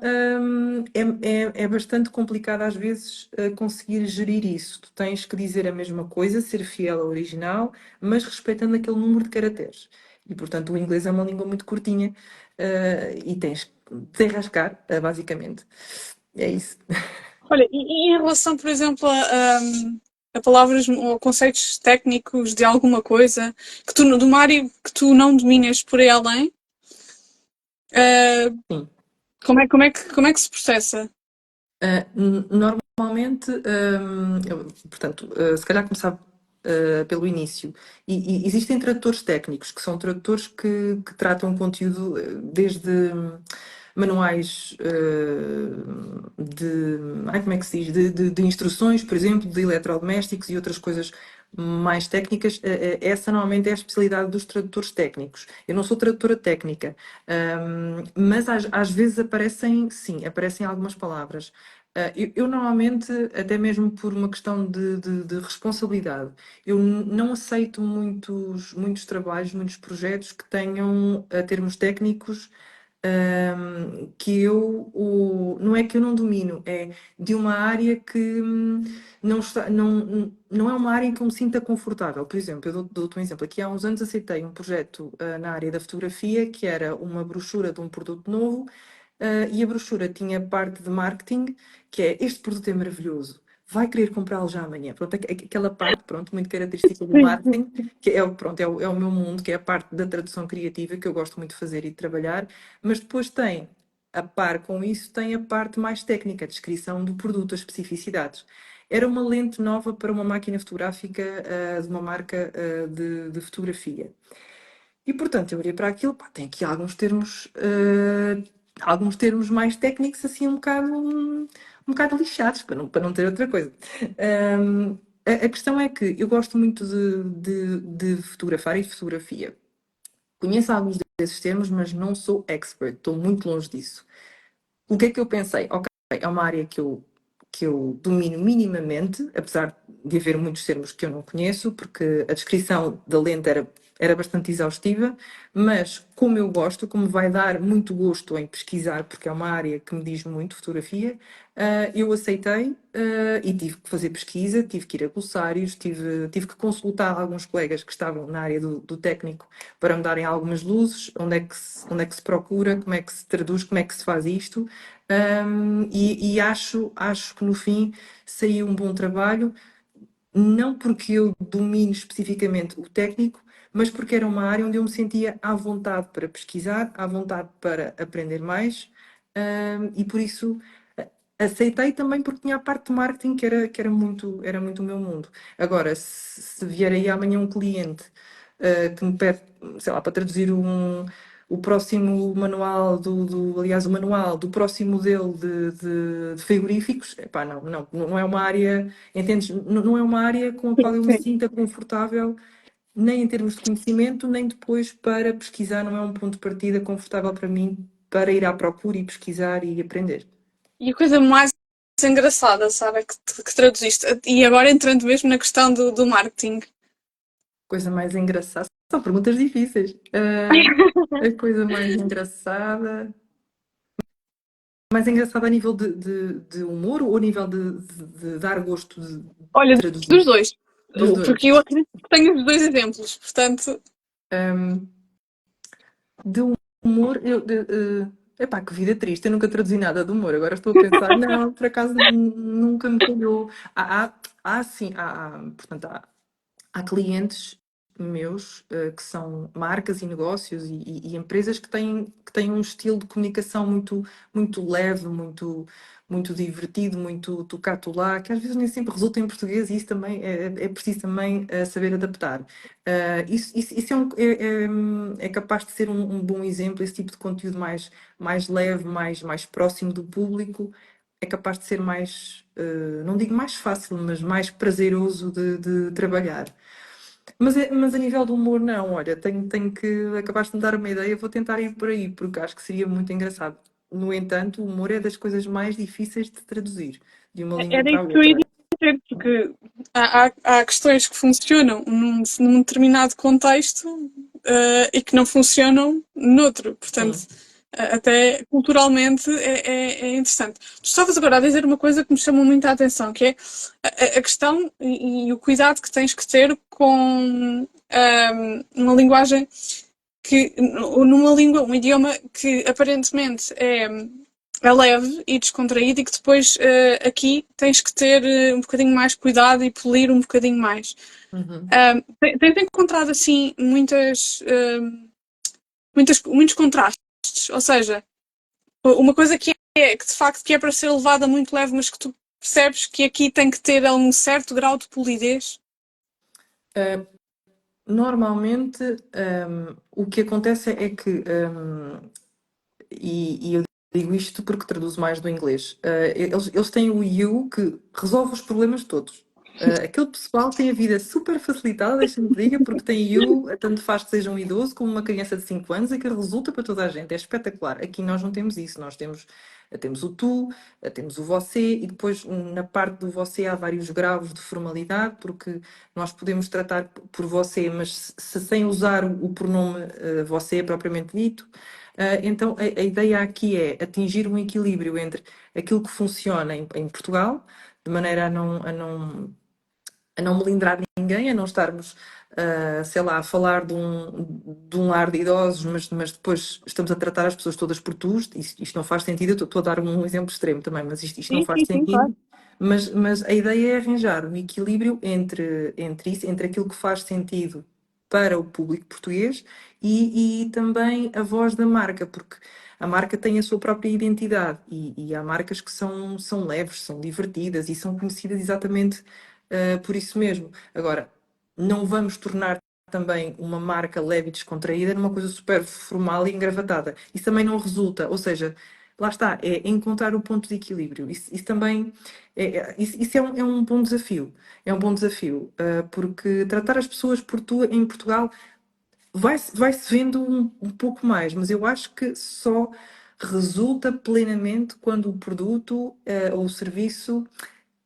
é bastante complicado às vezes conseguir gerir isso. Tu tens que dizer a mesma coisa, ser fiel ao original, mas respeitando aquele número de caracteres. E portanto o inglês é uma língua muito curtinha, e tens que desenrascar, basicamente. É isso. Olha, e em relação, por exemplo, a palavras ou conceitos técnicos de alguma coisa de uma área que tu não dominas por aí além, uh, Sim. como é que se processa? Normalmente, portanto, se calhar começar pelo início. E existem tradutores técnicos, que são tradutores que tratam conteúdo desde manuais como é que se diz? De instruções, por exemplo, de eletrodomésticos e outras coisas mais técnicas. Essa normalmente é a especialidade dos tradutores técnicos. Eu não sou tradutora técnica, mas às vezes aparecem algumas palavras. Eu normalmente, até mesmo por uma questão de responsabilidade, eu não aceito muitos trabalhos, muitos projetos que tenham termos técnicos, que não é que eu não domino, é de uma área que não é uma área em que eu me sinta confortável. Por exemplo, eu dou-te um exemplo. Aqui há uns anos aceitei um projeto na área da fotografia, que era uma brochura de um produto novo, e a brochura tinha parte de marketing, que é este produto é maravilhoso, vai querer comprá-lo já amanhã. Pronto, aquela parte, pronto, muito característica do marketing, que pronto, é o meu mundo, que é a parte da tradução criativa, que eu gosto muito de fazer e de trabalhar, mas depois a par com isso, tem a parte mais técnica, a descrição do produto, as especificidades. Era uma lente nova para uma máquina fotográfica de uma marca de fotografia. E portanto, eu olhei para aquilo, pá, tem aqui alguns termos mais técnicos, assim, um bocado lixados, para não ter outra coisa. A questão é que eu gosto muito de fotografar e de fotografia. Conheço alguns desses termos, mas não sou expert, estou muito longe disso. O que é que eu pensei? Ok, é uma área que eu domino minimamente, apesar de haver muitos termos que eu não conheço, porque a descrição da lente era bastante exaustiva, mas como eu gosto, como vai dar muito gosto em pesquisar, porque é uma área que me diz muito, fotografia, eu aceitei, e tive que fazer pesquisa, tive que ir a glossários, tive que consultar alguns colegas que estavam na área do técnico para me darem algumas luzes, onde é que se procura, como é que se traduz, como é que se faz isto. E acho que no fim saiu um bom trabalho, não porque eu domine especificamente o técnico, mas porque era uma área onde eu me sentia à vontade para pesquisar, à vontade para aprender mais, e por isso aceitei também porque tinha a parte de marketing que era muito o meu mundo. Agora, se vier aí amanhã um cliente que me pede, sei lá, para traduzir o próximo manual aliás, o manual do próximo modelo de frigoríficos, epá, não é uma área, entendes? Não é uma área com a qual eu me Sim. sinta confortável, nem em termos de conhecimento, nem depois para pesquisar, não é um ponto de partida confortável para mim para ir à procura e pesquisar e aprender. E a coisa mais engraçada, Sara, que traduziste, e agora entrando mesmo na questão do marketing. Coisa mais engraçada. São perguntas difíceis. A coisa mais engraçada. Mais engraçada a nível de humor ou a nível de dar gosto de Olha, traduzir? dos dois. Dos dois. Porque eu acredito que tenho os dois exemplos, portanto. Um, de humor, epá, que vida triste. Eu nunca traduzi nada de humor. Agora estou a pensar, não, por acaso nunca me calhou. Sim, portanto, há clientes meus que são marcas e negócios e empresas que têm um estilo de comunicação muito leve, muito divertido, muito tocato lá, que às vezes nem sempre resulta em português e isso também é preciso também saber adaptar. Isso é capaz de ser um bom exemplo, esse tipo de conteúdo mais leve, mais próximo do público. É capaz de ser mais, não digo mais fácil, mas mais prazeroso de trabalhar. Mas a nível do humor, não, olha, tenho que. Acabaste de me dar uma ideia, vou tentar ir por aí, porque acho que seria muito engraçado. No entanto, o humor é das coisas mais difíceis de traduzir de uma língua Era para isso a que eu ia outra. dizer, porque há questões que funcionam num determinado contexto, e que não funcionam noutro. Portanto, Sim. até culturalmente é interessante. Tu estavas agora a dizer uma coisa que me chamou muita atenção, que é a questão e o cuidado que tens que ter com uma linguagem numa língua, um idioma que aparentemente é leve e descontraído e que depois aqui tens que ter um bocadinho mais cuidado e polir um bocadinho mais. Uhum. Tens encontrado assim muitos contrastes, ou seja, uma coisa que de facto que é para ser levada muito leve, mas que tu percebes que aqui tem que ter um certo grau de polidez. Uh, Normalmente, o que acontece é que, e eu digo isto porque traduzo mais do inglês, eles têm o you que resolve os problemas todos. Aquele pessoal tem a vida super facilitada, deixa-me dizer, porque tem you, tanto faz que seja um idoso como uma criança de 5 anos, e que resulta para toda a gente. É espetacular. Aqui nós não temos isso, nós temos o tu, temos o você, e depois na parte do você há vários graus de formalidade, porque nós podemos tratar por você, mas sem usar o pronome você propriamente dito. Então, a ideia aqui é atingir um equilíbrio entre aquilo que funciona em Portugal, de maneira a não melindrar ninguém, a não estarmos, sei lá, a falar de um lar de idosos, mas depois estamos a tratar as pessoas todas por tu. Isto não faz sentido. Eu estou a dar um exemplo extremo também, mas isto não Sim, faz sim, sim, claro. sentido. Mas a ideia é arranjar um equilíbrio entre isso, entre aquilo que faz sentido para o público português e também a voz da marca, porque a marca tem a sua própria identidade e há marcas que são leves, são divertidas e são conhecidas exatamente por isso mesmo. Agora, não vamos tornar também uma marca leve e descontraída numa coisa super formal e engravatada. Isso também não resulta, ou seja, lá está, é encontrar o ponto de equilíbrio. Isso também isso é um bom desafio. É um bom desafio, porque tratar as pessoas por tu em Portugal vai-se vendo um pouco mais, mas eu acho que só resulta plenamente quando o produto ou o serviço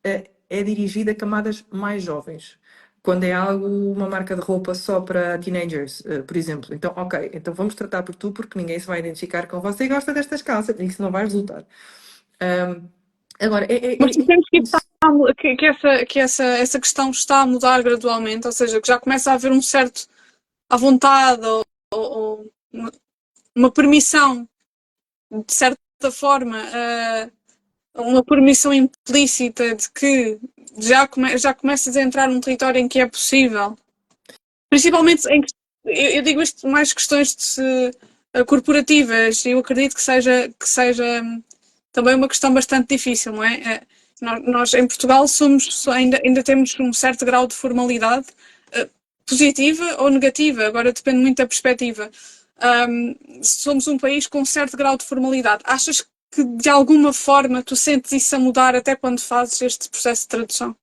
é dirigido a camadas mais jovens. Quando é algo, uma marca de roupa só para teenagers, por exemplo. Então, ok, então vamos tratar por tu, porque ninguém se vai identificar com você e gosta destas calças. Isso não vai resultar. Ahm, agora, Mas tu sentes que, isso isso. está a essa questão está a mudar gradualmente, ou seja, que já começa a haver um certo à vontade ou uma permissão, de certa forma, uma permissão implícita de que já começas a entrar num território em que é possível. Principalmente eu digo isto mais questões corporativas, eu acredito que seja também uma questão bastante difícil, não é? Nós em Portugal ainda temos um certo grau de formalidade, positiva ou negativa, agora depende muito da perspectiva. Somos um país com um certo grau de formalidade. Achas que de alguma forma tu sentes isso a mudar até quando fazes este processo de tradução?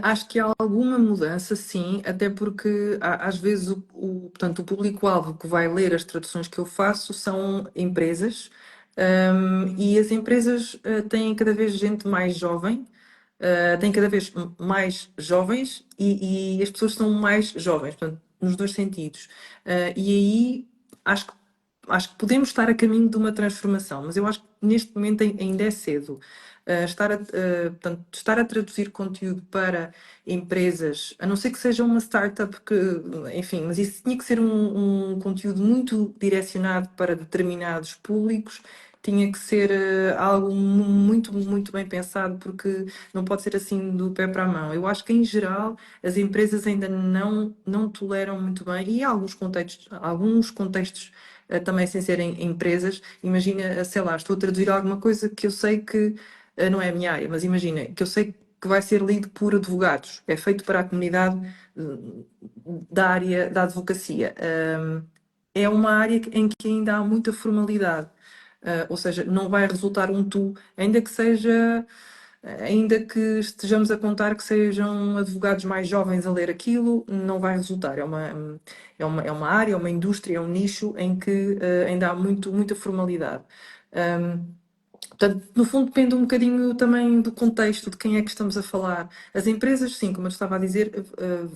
Acho que há alguma mudança, sim, até porque às vezes portanto, o público-alvo que vai ler as traduções que eu faço são empresas, e as empresas têm cada vez gente mais jovem, têm cada vez mais jovens e as pessoas são mais jovens, portanto, nos dois sentidos. E aí acho que, acho que podemos estar a caminho de uma transformação, mas eu acho que neste momento ainda é cedo. Portanto, estar a traduzir conteúdo para empresas, a não ser que seja uma startup que, enfim, mas isso tinha que ser um conteúdo muito direcionado para determinados públicos, tinha que ser algo muito, muito bem pensado, porque não pode ser assim do pé para a mão. Eu acho que, em geral, as empresas ainda não toleram muito bem, e há alguns contextos também sem serem empresas. Imagina, sei lá, estou a traduzir alguma coisa que eu sei que não é a minha área, mas imagina, que eu sei que vai ser lido por advogados, é feito para a comunidade da área da advocacia. É uma área em que ainda há muita formalidade. Ou seja, não vai resultar um tu, ainda que estejamos a contar que sejam advogados mais jovens a ler aquilo, não vai resultar. É uma área, é uma indústria, é um nicho em que ainda há muita formalidade. Portanto, no fundo, depende um bocadinho também do contexto, de quem é que estamos a falar. As empresas, sim, como eu estava a dizer,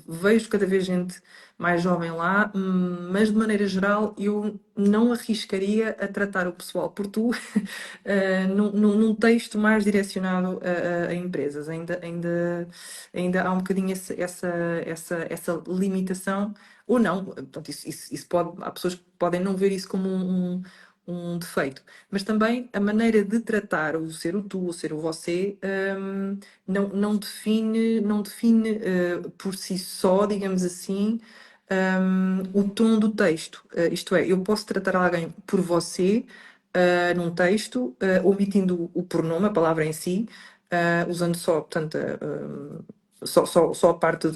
vejo cada vez gente mais jovem lá, mas de maneira geral eu não arriscaria a tratar o pessoal por tu num texto mais direcionado a empresas. Ainda há um bocadinho essa limitação, ou não. Portanto, há pessoas que podem não ver isso como um defeito, mas também a maneira de tratar o ser o tu, o ser o você, não define por si só, digamos assim, o tom do texto. Isto é, eu posso tratar alguém por você, num texto, omitindo o pronome, a palavra em si, usando só, portanto, só a parte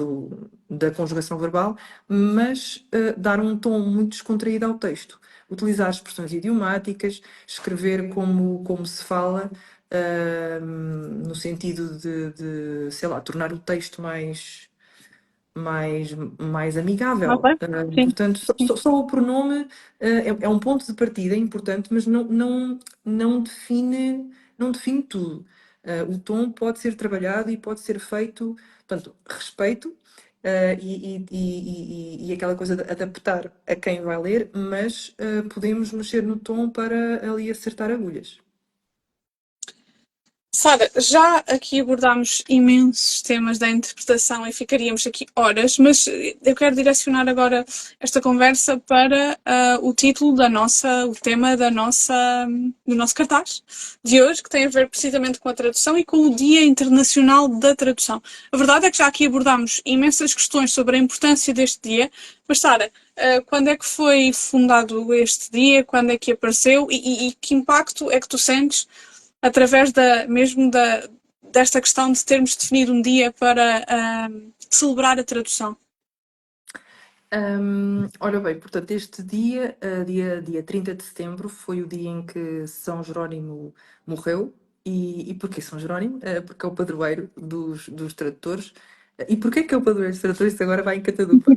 da conjugação verbal, mas dar um tom muito descontraído ao texto. Utilizar expressões idiomáticas, escrever como se fala, no sentido sei lá, tornar o texto mais amigável. Ok, sim, Portanto, sim. só o pronome é um ponto de partida, é importante, mas não define tudo. O tom pode ser trabalhado e pode ser feito, portanto, respeito. E aquela coisa de adaptar a quem vai ler, mas podemos mexer no tom para ali acertar agulhas. Sara, já aqui abordámos imensos temas da interpretação e ficaríamos aqui horas, mas eu quero direcionar agora esta conversa para o título o tema do nosso cartaz de hoje, que tem a ver precisamente com a tradução e com o Dia Internacional da Tradução. A verdade é que já aqui abordámos imensas questões sobre a importância deste dia, mas Sara, quando é que foi fundado este dia? Quando é que apareceu? E que impacto é que tu sentes através desta questão de termos definido um dia para celebrar a tradução? Ora bem, portanto, este dia, dia 30 de setembro, foi o dia em que São Jerónimo morreu. E porquê São Jerónimo? Porque é o padroeiro dos tradutores. E porquê que é o padroeiro dos tradutores? Isso agora vai em catadupa.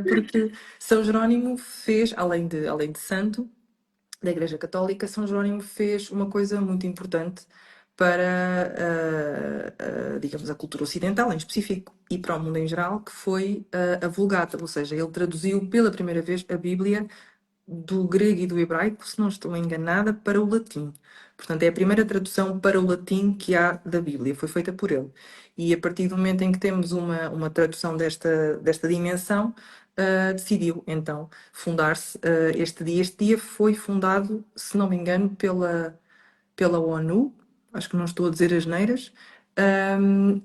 Porque São Jerónimo fez, além de santo, da Igreja Católica, São Jerónimo fez uma coisa muito importante para, digamos, a cultura ocidental em específico e para o mundo em geral, que foi a Vulgata, ou seja, ele traduziu pela primeira vez a Bíblia do grego e do hebraico, se não estou enganada, para o latim. Portanto, é a primeira tradução para o latim que há da Bíblia, foi feita por ele. E a partir do momento em que temos uma tradução desta dimensão, decidiu então fundar-se este dia. Este dia foi fundado, se não me engano, pela ONU, acho que não estou a dizer asneiras,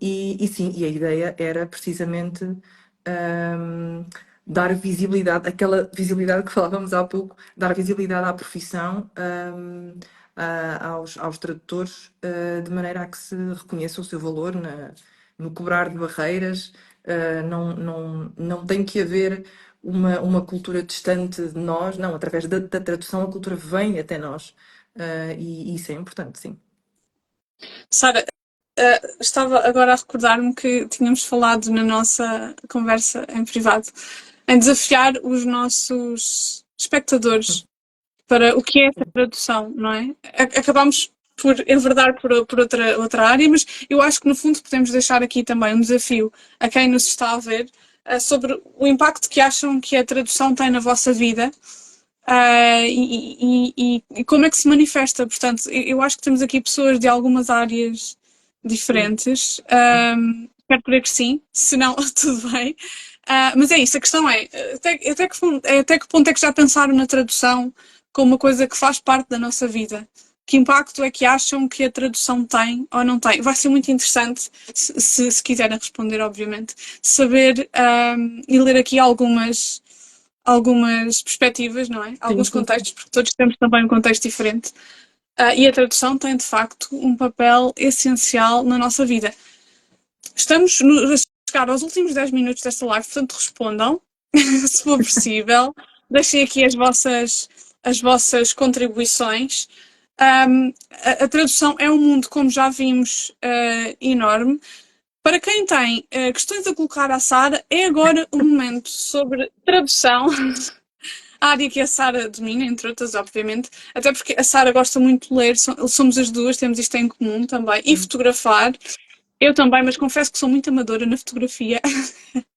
e sim, e a ideia era precisamente um, dar visibilidade, aquela visibilidade que falávamos há pouco, dar visibilidade à profissão, aos tradutores, de maneira a que se reconheça o seu valor no quebrar de barreiras. Não tem que haver uma cultura distante de nós, não, através da tradução a cultura vem até nós. E isso é importante, sim. Sara, estava agora a recordar-me que tínhamos falado na nossa conversa em privado em desafiar os nossos espectadores para o que é essa tradução, não é? Acabámos por enverdar por outra área, mas eu acho que no fundo podemos deixar aqui também um desafio a quem nos está a ver sobre o impacto que acham que a tradução tem na vossa vida. E como é que se manifesta? Portanto, eu acho que temos aqui pessoas de algumas áreas Sim. diferentes. Quero crer que sim, se não, tudo bem. Mas é isso, a questão é até que ponto é que já pensaram na tradução como uma coisa que faz parte da nossa vida? Que impacto é que acham que a tradução tem ou não tem? Vai ser muito interessante, se quiserem responder, obviamente, saber e ler aqui algumas perspectivas, não é? Sim, Alguns sim, sim. contextos, porque todos temos também um contexto diferente. E a tradução tem, de facto, um papel essencial na nossa vida. Estamos a chegar aos últimos 10 minutos desta live, portanto, respondam, se for possível. Deixem aqui as vossas contribuições. A tradução é um mundo, como já vimos, enorme. Para quem tem questões a colocar à Sara, é agora o momento sobre tradução. A área que a Sara domina, entre outras, obviamente, até porque a Sara gosta muito de ler, somos as duas, temos isto em comum também, e Sim. fotografar. Eu também, mas confesso que sou muito amadora na fotografia.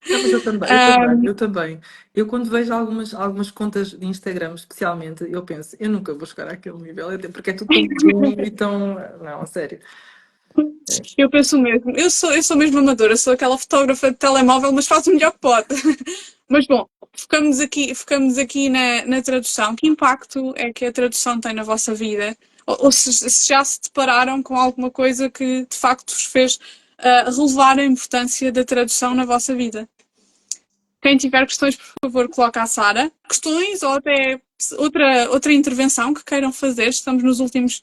Não, mas eu também, eu também, eu também. Eu quando vejo algumas contas de Instagram, especialmente, eu penso, eu nunca vou chegar àquele nível, até porque é tudo tão bom e tão. Não, a sério. É. Eu penso mesmo, eu sou mesmo amadora, sou aquela fotógrafa de telemóvel, mas faço o melhor que pode. Mas bom, focamos aqui na tradução. Que impacto é que a tradução tem na vossa vida? Ou se já se depararam com alguma coisa que de facto vos fez relevar a importância da tradução na vossa vida? Quem tiver questões, por favor, coloca a Sara. Questões ou até outra intervenção que queiram fazer. Estamos nos últimos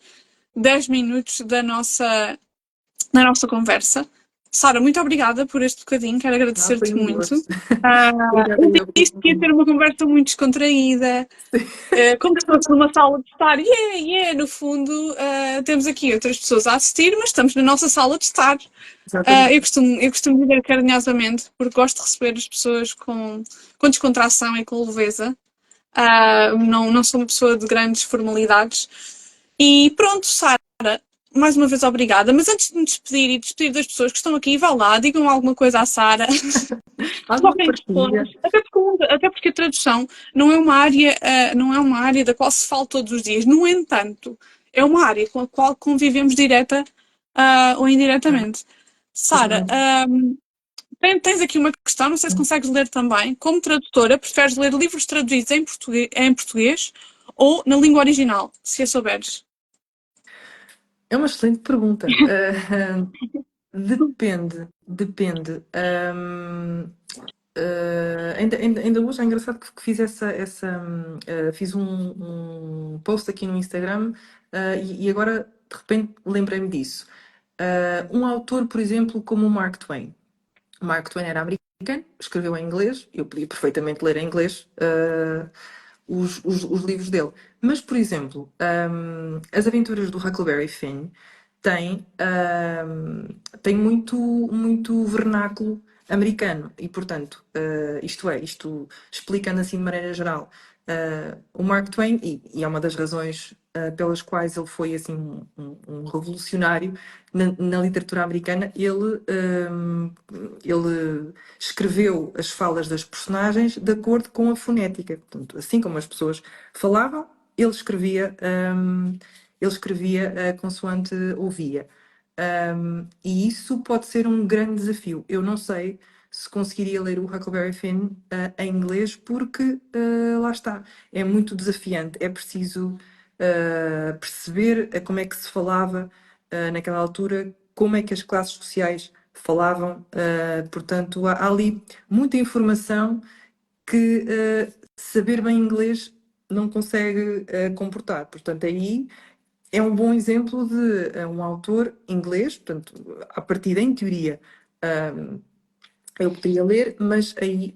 10 minutos da nossa conversa. Sara, muito obrigada por este bocadinho, quero Não, foi agradecer-te um muito. gosto. Ah, Obrigada eu eu pelo disse que ia ter convite. uma conversa muito descontraída, como se fosse numa sala de estar. No fundo, temos aqui outras pessoas a assistir, mas estamos na nossa sala de estar. Exatamente. Eu costumo dizer carinhosamente, porque gosto de receber as pessoas com descontração e com leveza. Não sou uma pessoa de grandes formalidades. E pronto, Sara, mais uma vez obrigada. Mas antes de me despedir e despedir das pessoas que estão aqui, vá lá, digam alguma coisa à Sara. Alguma Coloquem partilha? questões. Até porque a tradução não é uma área da qual se fala todos os dias. No entanto, é uma área com a qual convivemos direta ou indiretamente. Sara, Exatamente. tens aqui uma questão, não sei se consegues ler também. Como tradutora, preferes ler livros traduzidos em português ou na língua original, se a souberes? É uma excelente pergunta. Depende, depende. Ainda hoje é engraçado que fiz fiz um post aqui no Instagram, e agora de repente lembrei-me disso. Um autor, por exemplo, como o Mark Twain. O Mark Twain era americano. escreveu em inglês, eu podia perfeitamente ler em inglês os livros dele. Mas, por exemplo, As Aventuras do Huckleberry Finn tem muito vernáculo americano e, portanto, isto explicando assim de maneira geral, o Mark Twain, e é uma das razões pelas quais ele foi assim um revolucionário na literatura americana, ele escreveu as falas das personagens de acordo com a fonética. Portanto, assim como as pessoas falavam, ele escrevia consoante ouvia. E isso pode ser um grande desafio. Eu não sei se conseguiria ler o Huckleberry Finn em inglês, porque lá está, é muito desafiante. É preciso perceber como é que se falava naquela altura, como é que as classes sociais falavam. Portanto, há ali muita informação que saber bem inglês não consegue comportar. Portanto, aí é um bom exemplo de um autor inglês, portanto, a partir em teoria, eu poderia ler, mas aí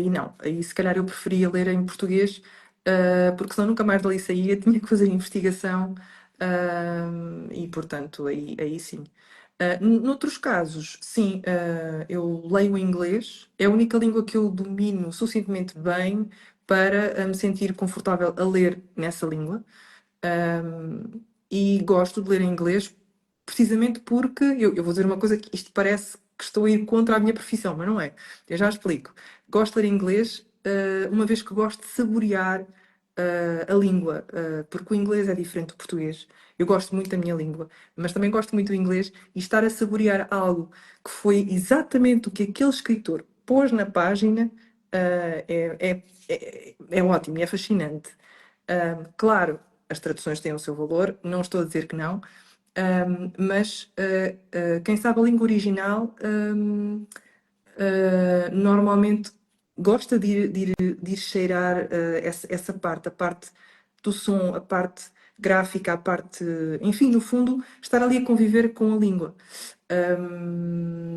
não. Aí se calhar eu preferia ler em português, porque senão nunca mais dali saía, tinha que fazer investigação, e portanto, aí sim. Noutros casos, sim, eu leio em inglês, é a única língua que eu domino suficientemente bem para me sentir confortável a ler nessa língua. E gosto de ler em inglês precisamente porque eu vou dizer uma coisa que isto parece que estou a ir contra a minha profissão, mas não é. Eu já explico. Gosto de ler inglês, uma vez que gosto de saborear a língua, porque o inglês é diferente do português. Eu gosto muito da minha língua, mas também gosto muito do inglês, e estar a saborear algo que foi exatamente o que aquele escritor pôs na página, é ótimo e é fascinante. Claro, as traduções têm o seu valor, não estou a dizer que não, mas quem sabe a língua original normalmente gosta de ir cheirar essa parte, a parte do som, a parte gráfica, a parte, enfim, no fundo, estar ali a conviver com a língua.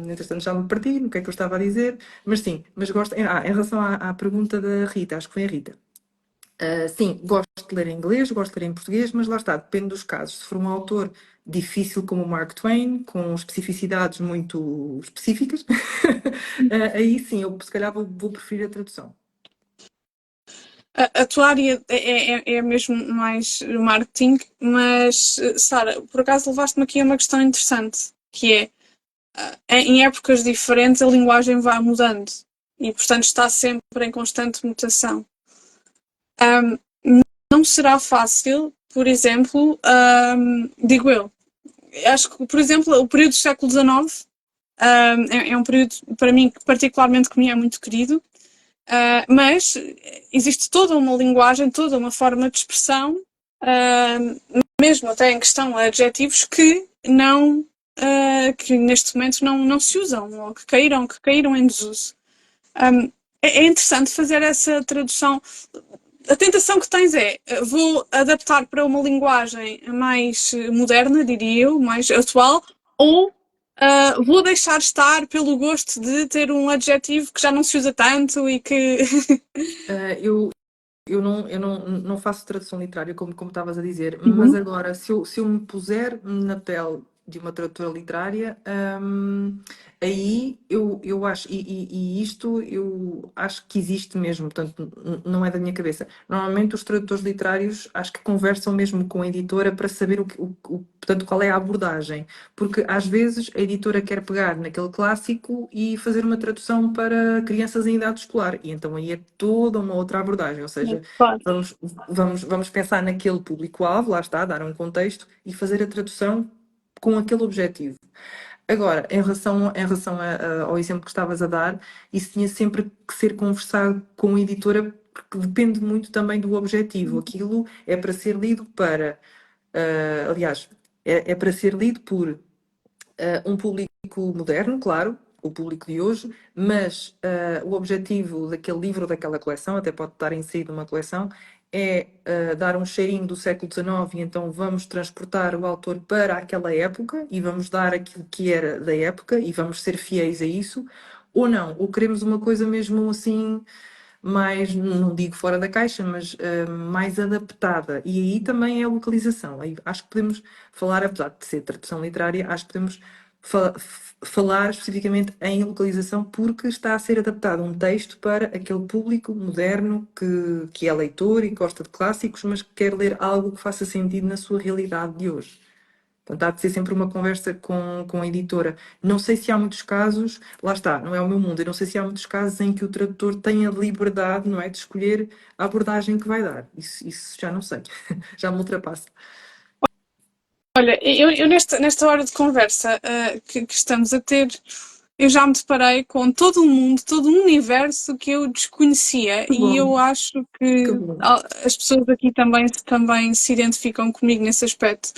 Entretanto, já me perdi no que é que eu estava a dizer, mas sim, mas gosto. Em relação à pergunta da Rita, acho que foi a Rita. Sim, gosto de ler em inglês, gosto de ler em português, mas lá está, depende dos casos. Se for um autor difícil como o Mark Twain, com especificidades muito específicas, aí sim, eu se calhar vou preferir a tradução. A tua área é mesmo mais marketing, mas, Sara, por acaso levaste-me aqui a uma questão interessante, que é, em épocas diferentes a linguagem vai mudando e, portanto, está sempre em constante mutação. Não será fácil, por exemplo, digo eu, acho que, por exemplo, o período do século XIX é um período, para mim, particularmente que me é muito querido, mas existe toda uma linguagem, toda uma forma de expressão, mesmo até em questão a adjetivos que neste momento não se usam, ou que caíram em desuso. É interessante fazer essa tradução. A tentação que tens é, vou adaptar para uma linguagem mais moderna, diria eu, mais atual, ou vou deixar estar pelo gosto de ter um adjetivo que já não se usa tanto e que. Eu não faço tradução literária, como estavas a dizer, mas Uhum. agora, se eu me puser na pele de uma tradutora literária, aí eu acho, e isto eu acho que existe mesmo, portanto, não é da minha cabeça. Normalmente os tradutores literários acho que conversam mesmo com a editora para saber portanto, qual é a abordagem, porque às vezes a editora quer pegar naquele clássico e fazer uma tradução para crianças em idade escolar, e então aí é toda uma outra abordagem, ou seja, Claro. vamos pensar naquele público-alvo, lá está, dar um contexto e fazer a tradução com aquele objetivo. Agora, ao exemplo que estavas a dar, isso tinha sempre que ser conversado com a editora, porque depende muito também do objetivo. Aquilo é para ser lido aliás, é para ser lido por um público moderno, claro, o público de hoje, mas o objetivo daquele livro, daquela coleção, até pode estar inserido numa coleção, é dar um cheirinho do século XIX, e então vamos transportar o autor para aquela época e vamos dar aquilo que era da época e vamos ser fiéis a isso. ou não, ou queremos uma coisa mesmo assim mais, não digo fora da caixa, mas mais adaptada. E aí também é a localização. Aí acho que podemos falar, apesar de ser tradução literária, acho que podemos falar especificamente em localização porque está a ser adaptado um texto para aquele público moderno que é leitor e gosta de clássicos, mas que quer ler algo que faça sentido na sua realidade de hoje. Portanto, há de ser sempre uma conversa com a editora. Não sei se há muitos casos, lá está, não é o meu mundo, eu não sei se há muitos casos em que o tradutor tem a liberdade, não é, de escolher a abordagem que vai dar. Isso já não sei, já me ultrapassa. Olha, eu nesta hora de conversa que estamos a ter, eu já me deparei com todo um mundo, todo um universo que eu desconhecia Que e eu bom, acho que que bom. as pessoas aqui também se identificam comigo nesse aspecto,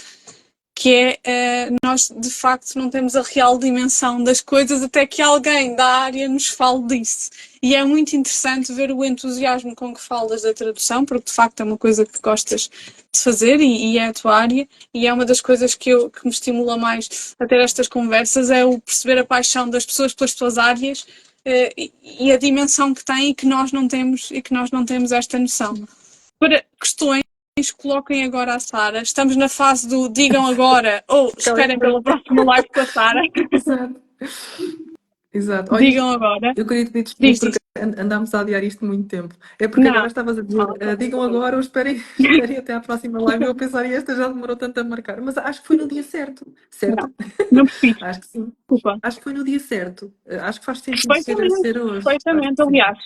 que é nós de facto não temos a real dimensão das coisas até que alguém da área nos fale disso. E é muito interessante ver o entusiasmo com que falas da tradução, porque de facto é uma coisa que gostas de fazer e é a tua área, e é uma das coisas que me estimula mais a ter estas conversas, é o perceber a paixão das pessoas pelas suas áreas e a dimensão que têm e que nós não temos esta noção. Para questões, coloquem agora a Sara. Estamos na fase do digam agora ou Aquela esperem pela questão. próxima live com a Sara. Exato, exato. Olha, Digam agora. eu queria te pedir desculpa Diz, porque diz. andámos a adiar isto muito tempo. É porque agora Não. estavas a dizer, Fala, fala, digam fala. agora ou esperem, esperem até à próxima live. Eu a pensar, e esta já demorou tanto a marcar. Mas acho que foi no dia certo, Não. certo? Não percebi. Acho que sim. Desculpa. Acho que foi no dia certo. Acho que faz sentido Perfeitamente. ser hoje. Acho Perfeitamente. que sim. Aliás,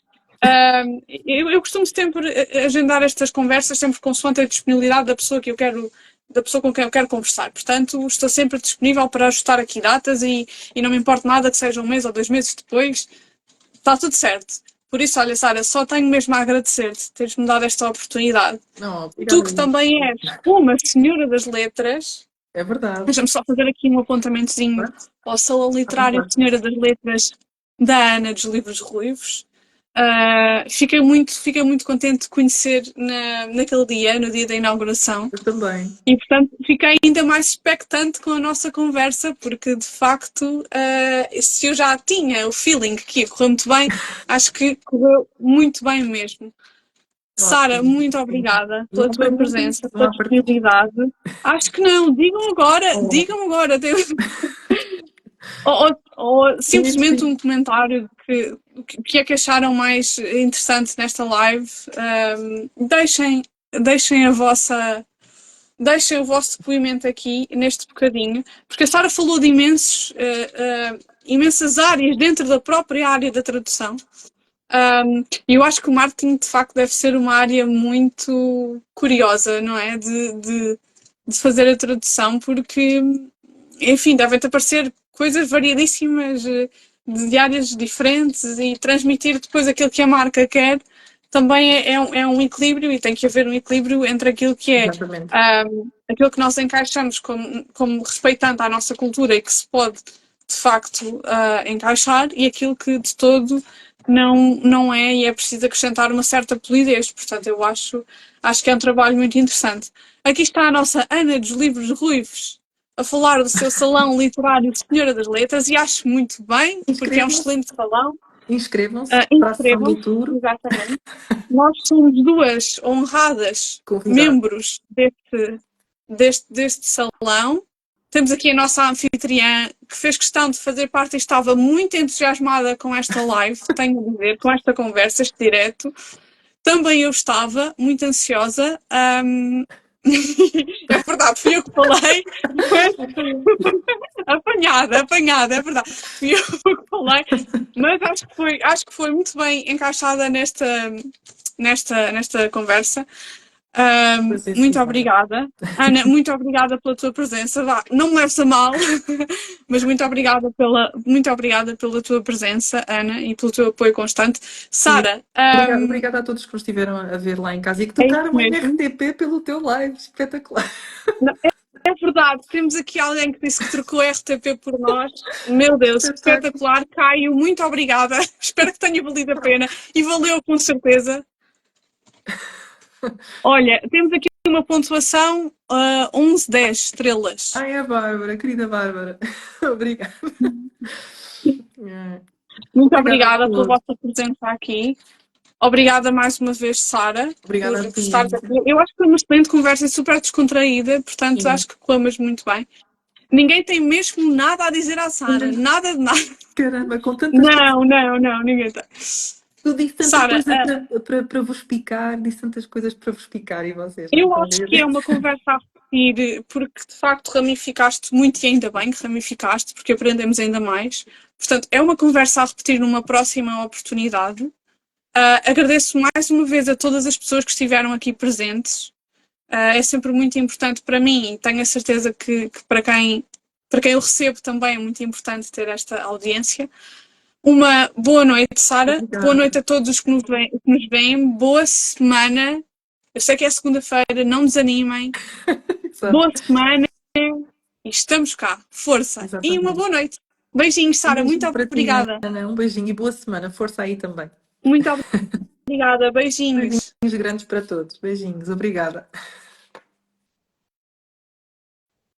eu costumo sempre agendar estas conversas sempre consoante a disponibilidade da pessoa que eu quero, da pessoa com quem eu quero conversar. Portanto, estou sempre disponível para ajustar aqui datas e não me importa nada que seja um mês ou 2 meses depois. Está tudo certo. Por isso, olha, Sara, só tenho mesmo a agradecer-te teres-me dado esta oportunidade. Não, Tu obrigada. que também és uma senhora das letras, É verdade. deixa-me só fazer aqui um apontamentozinho ao Salão À Literário vontade. Senhora das Letras da Ana dos Livros Ruivos. Fiquei muito contente de conhecer naquele dia, no dia da inauguração. Eu também. E, portanto, fiquei ainda mais expectante com a nossa conversa, porque, de facto, se eu já tinha o feeling que ia correr muito bem, acho que correu muito bem mesmo. Sara, Ótimo. muito obrigada pela Não tua perguntem, presença, não pela há partida. disponibilidade. Acho que não, digam agora, Oh, digam agora. Ou sim, simplesmente sim. um comentário que é que acharam mais interessante nesta live. Deixem a vossa deixem o vosso depoimento aqui neste bocadinho, porque a Sara falou de imensas áreas dentro da própria área da tradução. E eu acho que o marketing de facto deve ser uma área muito curiosa, não é? De fazer a tradução, porque, enfim, devem aparecer coisas variadíssimas de áreas diferentes e transmitir depois aquilo que a marca quer também é um equilíbrio e tem que haver um equilíbrio entre aquilo que é Exatamente. aquilo que nós encaixamos como respeitando à nossa cultura e que se pode de facto encaixar e aquilo que de todo não é e é preciso acrescentar uma certa polidez. Portanto, acho que é um trabalho muito interessante. Aqui está a nossa Ana dos Livros Ruivos a falar do seu salão literário Senhora das Letras e acho muito bem, porque é um Inscrevam-se, excelente salão. inscrevam-se para a sessão do Inscrevam-se, tour. exatamente. Nós somos duas honradas Convidado. membros deste salão. Temos aqui a nossa anfitriã que fez questão de fazer parte e estava muito entusiasmada com esta live, tenho a dizer, com esta conversa, este direto. Também eu estava muito ansiosa. É verdade, fui eu que falei, mas apanhada, é verdade. Fui eu que falei, mas acho que foi muito bem encaixada nesta conversa. Assim Muito será. obrigada. Ana, muito obrigada pela tua presença. Vá, não me leves a mal, mas muito obrigada pela tua presença, Ana, e pelo teu apoio constante. E Sara, obrigada a todos que nos estiveram a ver lá em casa e que é isso tocaram em mesmo. RTP pelo teu live. Espetacular. Não, é verdade, temos aqui alguém que disse que trocou RTP por nós. Meu Deus, Espetáculo. espetacular. Caio, muito obrigada. Espero que tenha valido a pena e valeu com certeza. Olha, temos aqui uma pontuação 11-10 estrelas. Ai, a Bárbara, querida Bárbara. Obrigada. É. Muito Obrigada a obrigada pela todos. vossa presença aqui. Obrigada mais uma vez, Sara, Obrigada a por ti. estares aqui. Eu acho que foi uma excelente conversa e super descontraída, portanto Sim. acho que corremos muito bem. Ninguém tem mesmo nada a dizer à Sara, nada de nada. Caramba, com tantas coisas. Não, ninguém tem. Eu disse tanta Sara, coisa para vos picar, disse tantas coisas para vos picar e vocês não eu estão a acho que é ver. uma conversa a repetir, porque de facto ramificaste muito e ainda bem que ramificaste, porque aprendemos ainda mais. Portanto, é uma conversa a repetir numa próxima oportunidade. Agradeço mais uma vez a todas as pessoas que estiveram aqui presentes. É sempre muito importante para mim e tenho a certeza que para quem eu recebo também é muito importante ter esta audiência. Uma boa noite, Sara. Boa Obrigada. noite a todos os que nos veem. Boa semana. Eu sei que é segunda-feira, não desanimem. Exato. Boa semana e estamos cá. Força. E uma Exatamente. boa noite. Beijinhos, Um Sara. Muito beijinho para ti, obrigada. Ana. Um beijinho e boa semana. Força aí também. Muito obrigada. Beijinhos. Beijinhos grandes para todos. Beijinhos. Obrigada.